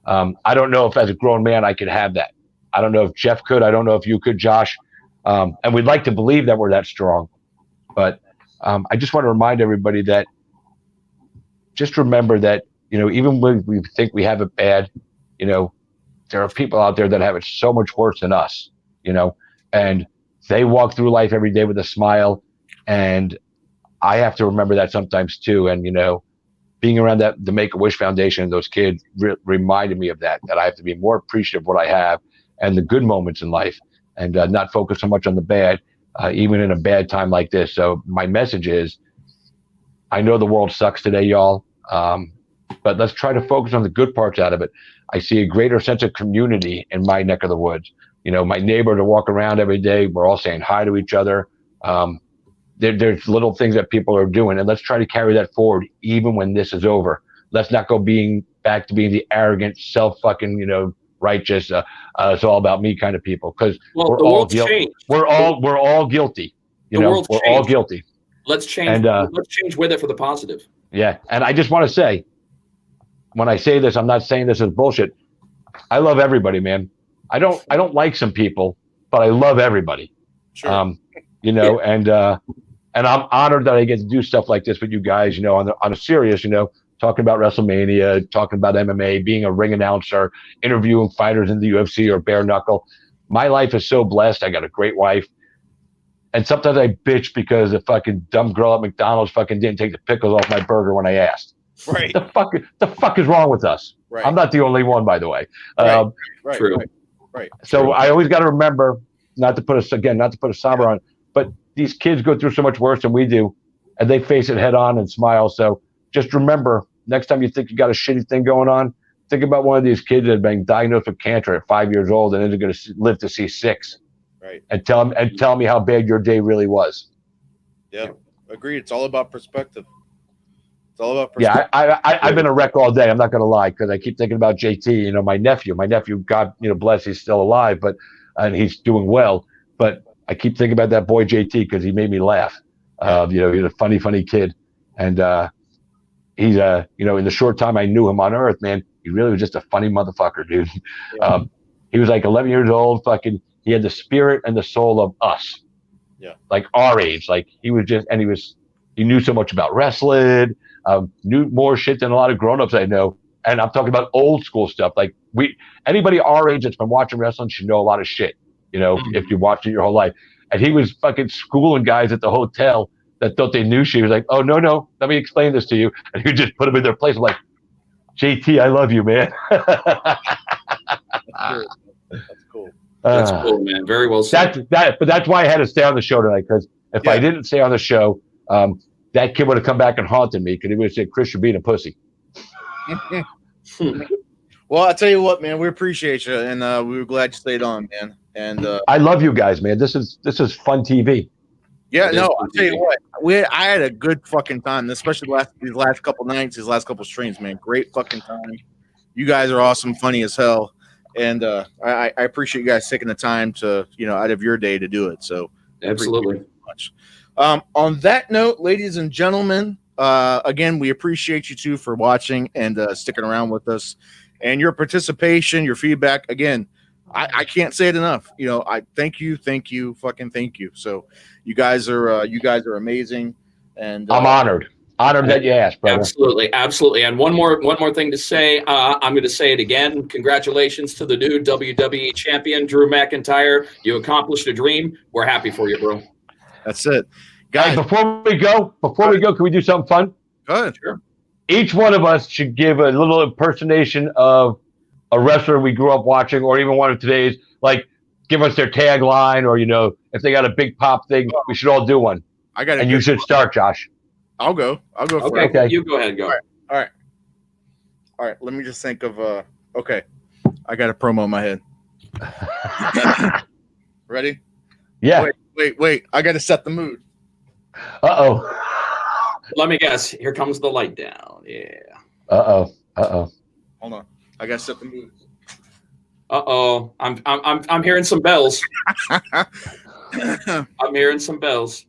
Speaker 2: I don't know if as a grown man I could have that. I don't know if Jeff could. I don't know if you could, Josh. And we'd like to believe that we're that strong. But I just want to remind everybody that just remember that, even when we think we have it bad, there are people out there that have it so much worse than us, and they walk through life every day with a smile. And I have to remember that sometimes too. And, being around the Make-A-Wish Foundation and those kids reminded me of that I have to be more appreciative of what I have and the good moments in life, and not focus so much on the bad, even in a bad time like this. So my message is, I know the world sucks today, y'all, but let's try to focus on the good parts out of it. I see a greater sense of community in my neck of the woods. My neighbor to walk around every day, we're all saying hi to each other. There's little things that people are doing, and let's try to carry that forward even when this is over. Let's not go back to being the arrogant, self-fucking, righteous, it's all about me kind of people, because
Speaker 3: Well,
Speaker 2: we're
Speaker 3: the
Speaker 2: all
Speaker 3: world's changed.
Speaker 2: we're all guilty. You
Speaker 3: The
Speaker 2: know,
Speaker 3: world's
Speaker 2: we're all
Speaker 3: changed.
Speaker 2: guilty.
Speaker 3: Let's change. Let's change with it for the positive.
Speaker 2: Yeah, and I just want to say, when I say this, I'm not saying this is bullshit. I love everybody, man. I don't like some people, but I love everybody.
Speaker 1: Sure.
Speaker 2: You know, and I'm honored that I get to do stuff like this with you guys. You know, on a serious, you know, talking about WrestleMania, talking about MMA, being a ring announcer, interviewing fighters in the UFC or bare knuckle. My life is so blessed. I got a great wife. And sometimes I bitch because the fucking dumb girl at McDonald's fucking didn't take the pickles off my burger when I asked.
Speaker 1: Right.
Speaker 2: The fuck is wrong with us?
Speaker 1: Right.
Speaker 2: I'm not the only one, by the way.
Speaker 1: Right.
Speaker 3: True.
Speaker 1: Right.
Speaker 2: So
Speaker 1: True.
Speaker 2: I always got to remember not to put a somber on, but these kids go through so much worse than we do, and they face it head on and smile. So just remember, next time you think you got a shitty thing going on, think about one of these kids that had been diagnosed with cancer at 5 years old and isn't going to live to see 6.
Speaker 1: Right.
Speaker 2: And tell me how bad your day really was.
Speaker 1: Yeah. Agreed. It's all about perspective. It's all about perspective.
Speaker 2: Yeah, I've been a wreck all day. I'm not going to lie, because I keep thinking about JT. You know, my nephew, God, you know, bless, he's still alive, and he's doing well. But I keep thinking about that boy JT because he made me laugh. You know, he's a funny kid, and he's you know, in the short time I knew him on Earth, man, he really was just a funny motherfucker, dude.
Speaker 1: Yeah.
Speaker 2: He was like 11 years old, fucking. He had the spirit and the soul of us.
Speaker 1: Yeah,
Speaker 2: like our age. Like he knew so much about wrestling. Knew more shit than a lot of grown-ups I know. And I'm talking about old school stuff. Like anybody our age that's been watching wrestling should know a lot of shit, you know, if you watched it your whole life. And he was fucking schooling guys at the hotel that thought they knew shit. He was like, oh, no, let me explain this to you. And he would just put them in their place. I'm like, JT, I love you, man.
Speaker 1: That's cool.
Speaker 3: That's cool, man. Very well said.
Speaker 2: But that's why I had to stay on the show tonight, because if I didn't stay on the show, that kid would have come back and haunted me, because he would have said, Chris, you're being a pussy.
Speaker 1: Well, I tell you what, man, we appreciate you, and we were glad you stayed on, man. And
Speaker 2: I love you guys, man. This is fun TV.
Speaker 1: Yeah, no, I'll tell you what, I had a good fucking time, especially these last couple nights, these last couple streams, man. Great fucking time. You guys are awesome, funny as hell. And I appreciate you guys taking the time to, you know, out of your day to do it. So
Speaker 3: absolutely.
Speaker 1: Much. On that note, ladies and gentlemen, again, we appreciate you two for watching and sticking around with us, and your participation, your feedback. Again, I can't say it enough. You know, I thank you, fucking thank you. So you guys are amazing, and
Speaker 2: I'm honored that you asked, brother.
Speaker 3: Absolutely. And one more thing to say. I'm going to say it again. Congratulations to the new WWE champion, Drew McIntyre. You accomplished a dream. We're happy for you, bro.
Speaker 1: That's it, guys.
Speaker 2: Hey, before we go, can we do something fun?
Speaker 1: Go ahead. Sure.
Speaker 2: Each one of us should give a little impersonation of a wrestler we grew up watching, or even one of today's. Like, give us their tagline, or, you know, if they got a big pop thing, we should all do one. And you should start, Josh.
Speaker 1: I'll go for it.
Speaker 3: Okay. You go ahead. Go.
Speaker 1: All right. Let me just think of okay. I got a promo in my head. Ready?
Speaker 2: Yeah.
Speaker 1: Wait. I got to set the mood.
Speaker 2: Uh-oh.
Speaker 3: Let me guess. Here comes the light down. Yeah.
Speaker 2: Uh-oh.
Speaker 1: Hold on. I got to set the mood.
Speaker 3: Uh-oh. I'm hearing some bells. I'm hearing some bells.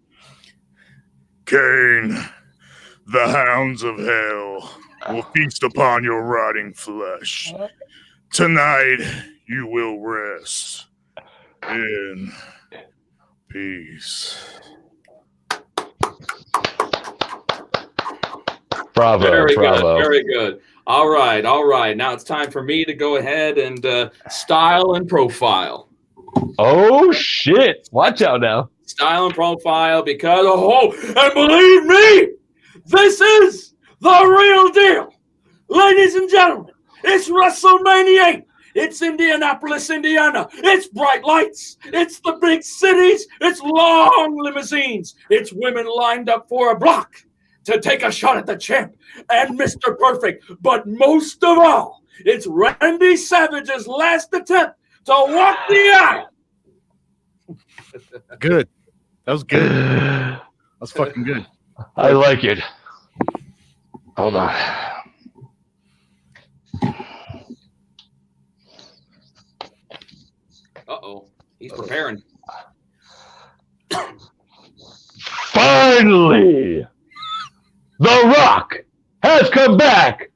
Speaker 4: Kane, the hounds of hell will feast upon your rotting flesh. Tonight you will rest in peace.
Speaker 2: Bravo.
Speaker 3: Very good. All right. Now it's time for me to go ahead and style and profile.
Speaker 2: Oh, shit. Watch out now.
Speaker 3: Style and profile, because and believe me, this is the real deal. Ladies and gentlemen, it's WrestleMania 8. It's Indianapolis, Indiana. It's bright lights. It's the big cities. It's long limousines. It's women lined up for a block to take a shot at the champ and Mr. Perfect. But most of all, it's Randy Savage's last attempt to walk the aisle.
Speaker 1: Good. That was good. That was fucking good.
Speaker 2: I like it. Hold on.
Speaker 3: Uh-oh. He's preparing.
Speaker 2: Finally, The Rock has come back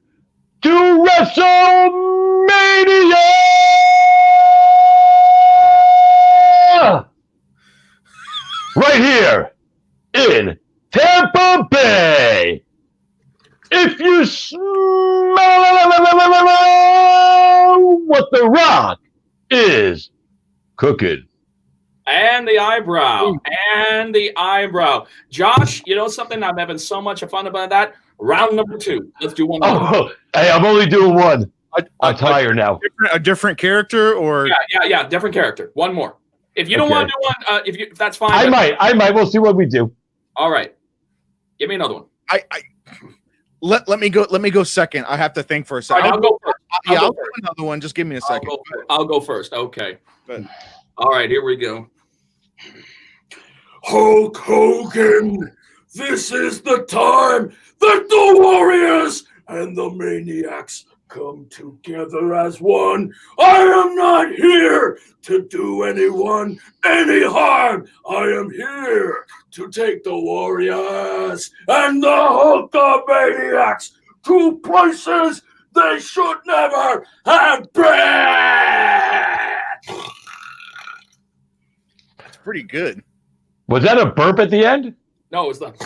Speaker 2: to WrestleMania! Right here in Tampa Bay. If you smell what The Rock is cooking.
Speaker 3: And the eyebrow. And the eyebrow. Josh, you know something? I'm having so much fun about that. Round number 2. Let's do one more.
Speaker 2: Oh, hey, I'm only doing one. I'm tired now.
Speaker 1: A different character or
Speaker 3: Yeah. Different character. One more. If you don't
Speaker 2: Okay.
Speaker 3: want to do one, if that's fine.
Speaker 2: I might. We'll see what we do.
Speaker 3: All right. Give me another one.
Speaker 1: Let me go second. I have to think for a second.
Speaker 3: All right, I'll go first.
Speaker 1: I'll do another one. Just give me a second.
Speaker 3: I'll go first. Okay.
Speaker 1: Good.
Speaker 3: All right, here we go.
Speaker 4: Hulk Hogan, this is the time that the Warriors and the Maniacs come together as one. I am not here to do anyone any harm. I am here to take the Warriors and the Hulkamaniacs to places they should never have been.
Speaker 1: That's pretty good.
Speaker 2: Was that a burp at the end?
Speaker 3: No, it's not.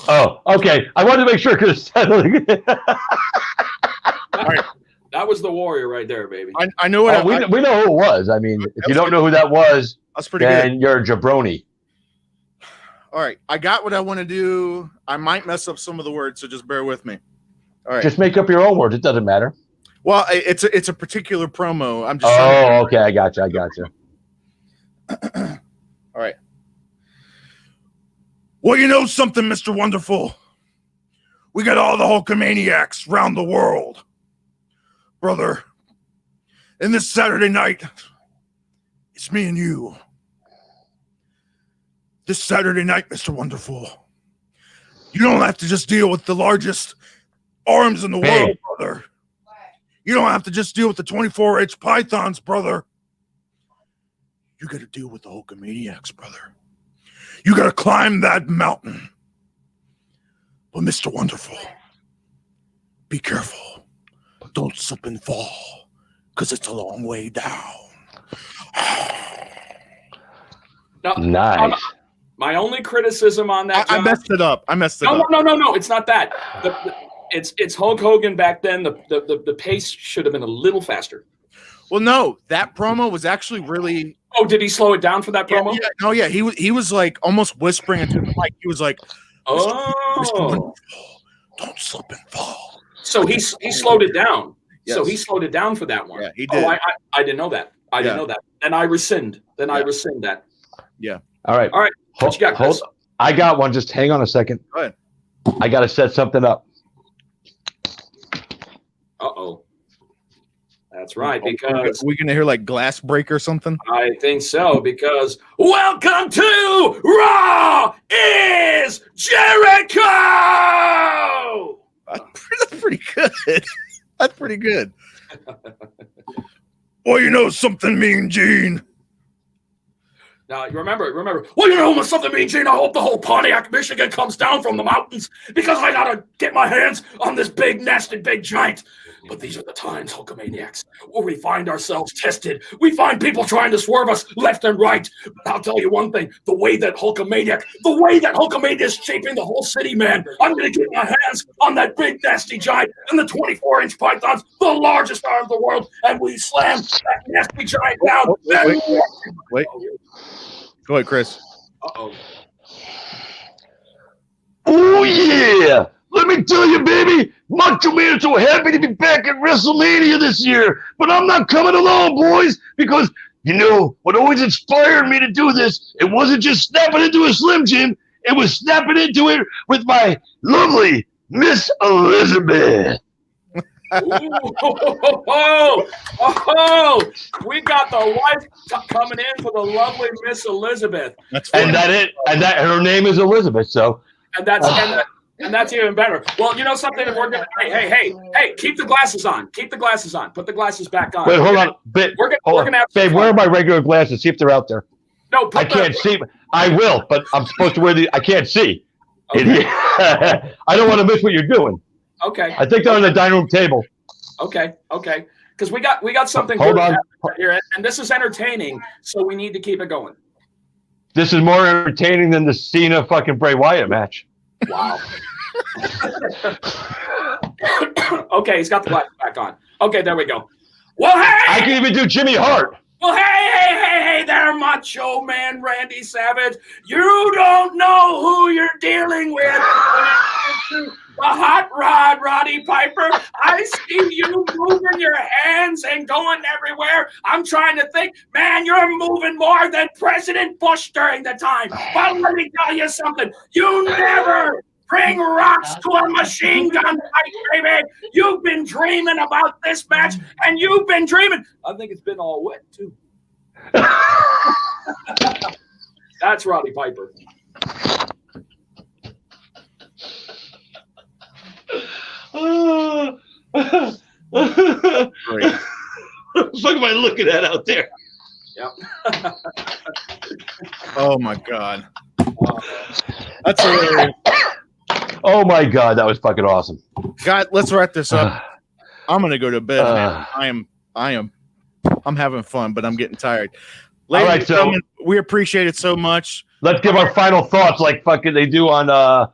Speaker 2: Oh, okay. I wanted to make sure because
Speaker 3: That was the Warrior right there, baby.
Speaker 1: I know what
Speaker 2: we know who it was. I mean, if you don't know who that was,
Speaker 1: that's pretty
Speaker 2: then
Speaker 1: good.
Speaker 2: you're a jabroni.
Speaker 1: All right, I got what I want to do. I might mess up some of the words, so just bear with me. All right.
Speaker 2: Just make up your own words. It doesn't matter.
Speaker 1: Well, it's a particular promo. I'm just.
Speaker 2: Oh, okay. I got you.
Speaker 1: All right.
Speaker 4: Well, you know something, Mr. Wonderful? We got all the Hulkamaniacs round the world. Brother, and this Saturday night, it's me and you. This Saturday night, Mr. Wonderful, you don't have to just deal with the largest arms in the world, brother. You don't have to just deal with the 24-inch pythons, brother. You got to deal with the Hulkamaniacs, brother. You got to climb that mountain. But Mr. Wonderful, be careful. Don't slip and fall, because it's a long way down.
Speaker 3: Now,
Speaker 2: Nice.
Speaker 3: my only criticism on that.
Speaker 1: I messed it up.
Speaker 3: No. It's not that. It's Hulk Hogan back then. The pace should have been a little faster.
Speaker 1: Well, no, that promo was actually really.
Speaker 3: Oh, did he slow it down for that promo?
Speaker 1: Yeah. He was like almost whispering into the mic. He was like,
Speaker 3: Oh,
Speaker 1: Mr. Wonderful, don't slip and fall.
Speaker 3: So he slowed it down.
Speaker 1: Yes.
Speaker 3: So he slowed it down for that one.
Speaker 1: Yeah, he did.
Speaker 3: Oh, I didn't know that. I didn't know that. And I rescind. I rescind that.
Speaker 1: Yeah.
Speaker 2: All right.
Speaker 3: What you got, Chris?
Speaker 2: I got one. Just hang on a second.
Speaker 1: Go ahead.
Speaker 2: I got to set something up.
Speaker 3: Uh-oh. That's right, because
Speaker 1: we gonna hear like glass break or something.
Speaker 3: I think so, because welcome to Raw is Jericho!
Speaker 1: That's pretty good. That's pretty good.
Speaker 4: Well, you know something, Mean Gene.
Speaker 3: Now, you remember, well, you know something, Mean Gene? I hope the whole Pontiac, Michigan comes down from the mountains because I got to get my hands on this big, nasty, big giant. But these are the times, Hulkamaniacs, where we find ourselves tested. We find people trying to swerve us left and right. But I'll tell you one thing, the way that Hulkamania is shaping the whole city, man, I'm going to get my hands on that big, nasty giant and the 24-inch pythons, the largest arm in the world, and we slam that nasty giant down.
Speaker 1: Wait. Go ahead, Chris.
Speaker 3: Uh-oh.
Speaker 2: Oh, yeah. Let me tell you, baby, Macho Man is so happy to be back at WrestleMania this year. But I'm not coming alone, boys, because, you know, what always inspired me to do this, it wasn't just snapping into a Slim Jim. It was snapping into it with my lovely Miss Elizabeth.
Speaker 3: We got the wife coming in for the lovely Miss Elizabeth.
Speaker 1: That's funny.
Speaker 2: And her name is Elizabeth, so.
Speaker 3: And And that's even better. Well, you know something? If we're gonna, hey, keep the glasses on. Keep the glasses on. Put the glasses back on.
Speaker 2: Wait, hold on.
Speaker 3: We're gonna have
Speaker 2: Babe, where are my regular glasses? See if they're out there.
Speaker 3: No,
Speaker 2: I can't see. I will, but I'm supposed to wear the. I can't see.
Speaker 3: Okay.
Speaker 2: I don't want to miss what you're doing.
Speaker 3: Okay.
Speaker 2: I think they're on the dining room table.
Speaker 3: Okay. Because we got something
Speaker 2: Hold
Speaker 3: good
Speaker 2: on.
Speaker 3: here, and this is entertaining, so we need to keep it going.
Speaker 2: This is more entertaining than the Cena fucking Bray Wyatt match.
Speaker 3: Wow. Okay, he's got the glasses back on. Okay, there we go. Well, hey!
Speaker 2: I can even do Jimmy Hart.
Speaker 3: Well, hey there, Macho Man Randy Savage. You don't know who you're dealing with. The hot rod, Roddy Piper. I see you moving your hands and going everywhere. I'm trying to think, man, you're moving more than President Bush during the time. But let me tell you something. You never bring rocks to a machine gun fight, baby. You've been dreaming about this match, and you've been dreaming. I think it's been all wet, too. That's Roddy Piper.
Speaker 2: What the fuck am I looking at out there?
Speaker 3: Yep.
Speaker 1: Oh my God. That's hilarious.
Speaker 2: Oh my God, that was fucking awesome.
Speaker 1: God, let's wrap this up. I'm gonna go to bed, man. I'm having fun, but I'm getting tired. Ladies and gentlemen, we appreciate it so much.
Speaker 2: Let's give our final thoughts like fucking they do on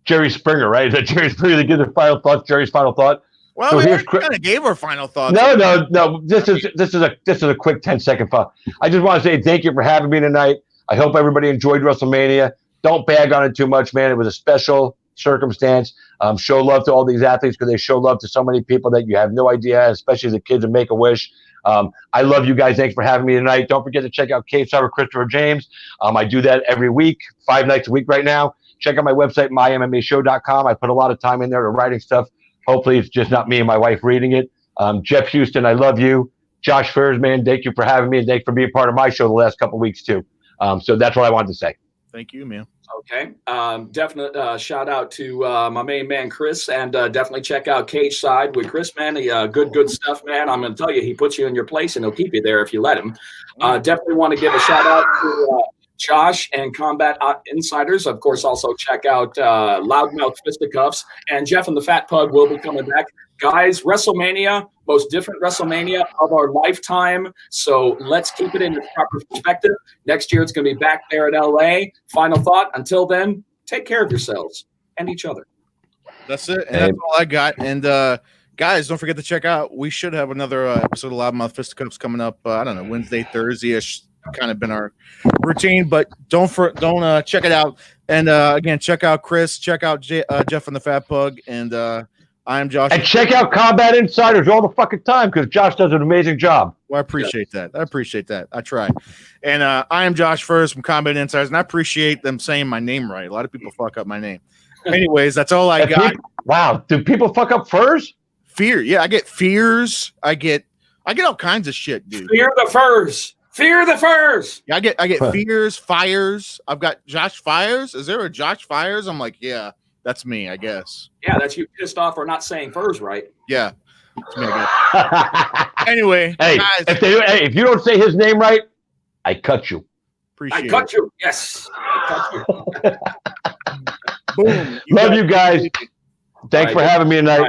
Speaker 2: Jerry Springer, right? Is that Jerry Springer that gives their final thoughts? Jerry's final thought.
Speaker 1: Well,
Speaker 2: So
Speaker 1: we
Speaker 2: here's
Speaker 1: kind of gave our final thoughts.
Speaker 2: No. This is a quick 10-second thought. I just want to say thank you for having me tonight. I hope everybody enjoyed WrestleMania. Don't bag on it too much, man. It was a special circumstance. Show love to all these athletes because they show love to so many people that you have no idea, especially the kids that make a wish. I love you guys. Thanks for having me tonight. Don't forget to check out Cave Cyber Christopher James. I do that every week, 5 nights a week right now. Check out my website, mymmashow.com. I put a lot of time in there to writing stuff. Hopefully it's just not me and my wife reading it. Jeff Houston, I love you. Josh Furs, man, thank you for having me, and thanks for being part of my show the last couple of weeks too. So that's what I wanted to say.
Speaker 1: Thank you, man.
Speaker 3: Okay. Definite shout out to my main man, Chris, and definitely check out Cage Side with Chris, man. Good stuff, man. I'm going to tell you, he puts you in your place and he'll keep you there if you let him. Definitely want to give a shout out to Josh and Combat Insiders. Of course, also check out Loudmouth Fisticuffs, and Jeff and the Fat Pug will be coming back. Guys, WrestleMania, most different WrestleMania of our lifetime. So let's keep it in its proper perspective. Next year, it's going to be back there in LA. Final thought. Until then, take care of yourselves and each other.
Speaker 1: That's it. And that's all I got. And guys, don't forget to check out. We should have another episode of Loudmouth Fisticuffs coming up. I don't know, Wednesday, Thursday-ish. Kind of been our routine, but don't check it out. And again, check out Chris. Check out Jeff and the Fat Pug. And I am Josh.
Speaker 2: And check out Combat Insiders all the fucking time because Josh does an amazing job.
Speaker 1: Well, I appreciate that. I try. And I am Josh Furs from Combat Insiders, and I appreciate them saying my name right. A lot of people fuck up my name. Anyways, that's all I got.
Speaker 2: Wow. Do people fuck up Furs?
Speaker 1: Fear. Yeah, I get fears. I get all kinds of shit, dude.
Speaker 3: Fear the Furs. Fear the Furs.
Speaker 1: Yeah, I get fears, fires. I've got Josh Fires. Is there a Josh Fires? I'm like, yeah, that's me, I guess.
Speaker 3: Yeah, that's you pissed off for not saying Furs right.
Speaker 1: Yeah, that's me, I guess. Anyway,
Speaker 2: hey,
Speaker 1: guys,
Speaker 2: if you don't say his name right, I cut you.
Speaker 1: Appreciate
Speaker 3: I cut you. Yes. I cut you.
Speaker 1: Boom.
Speaker 2: Love you guys. Thanks for having me tonight.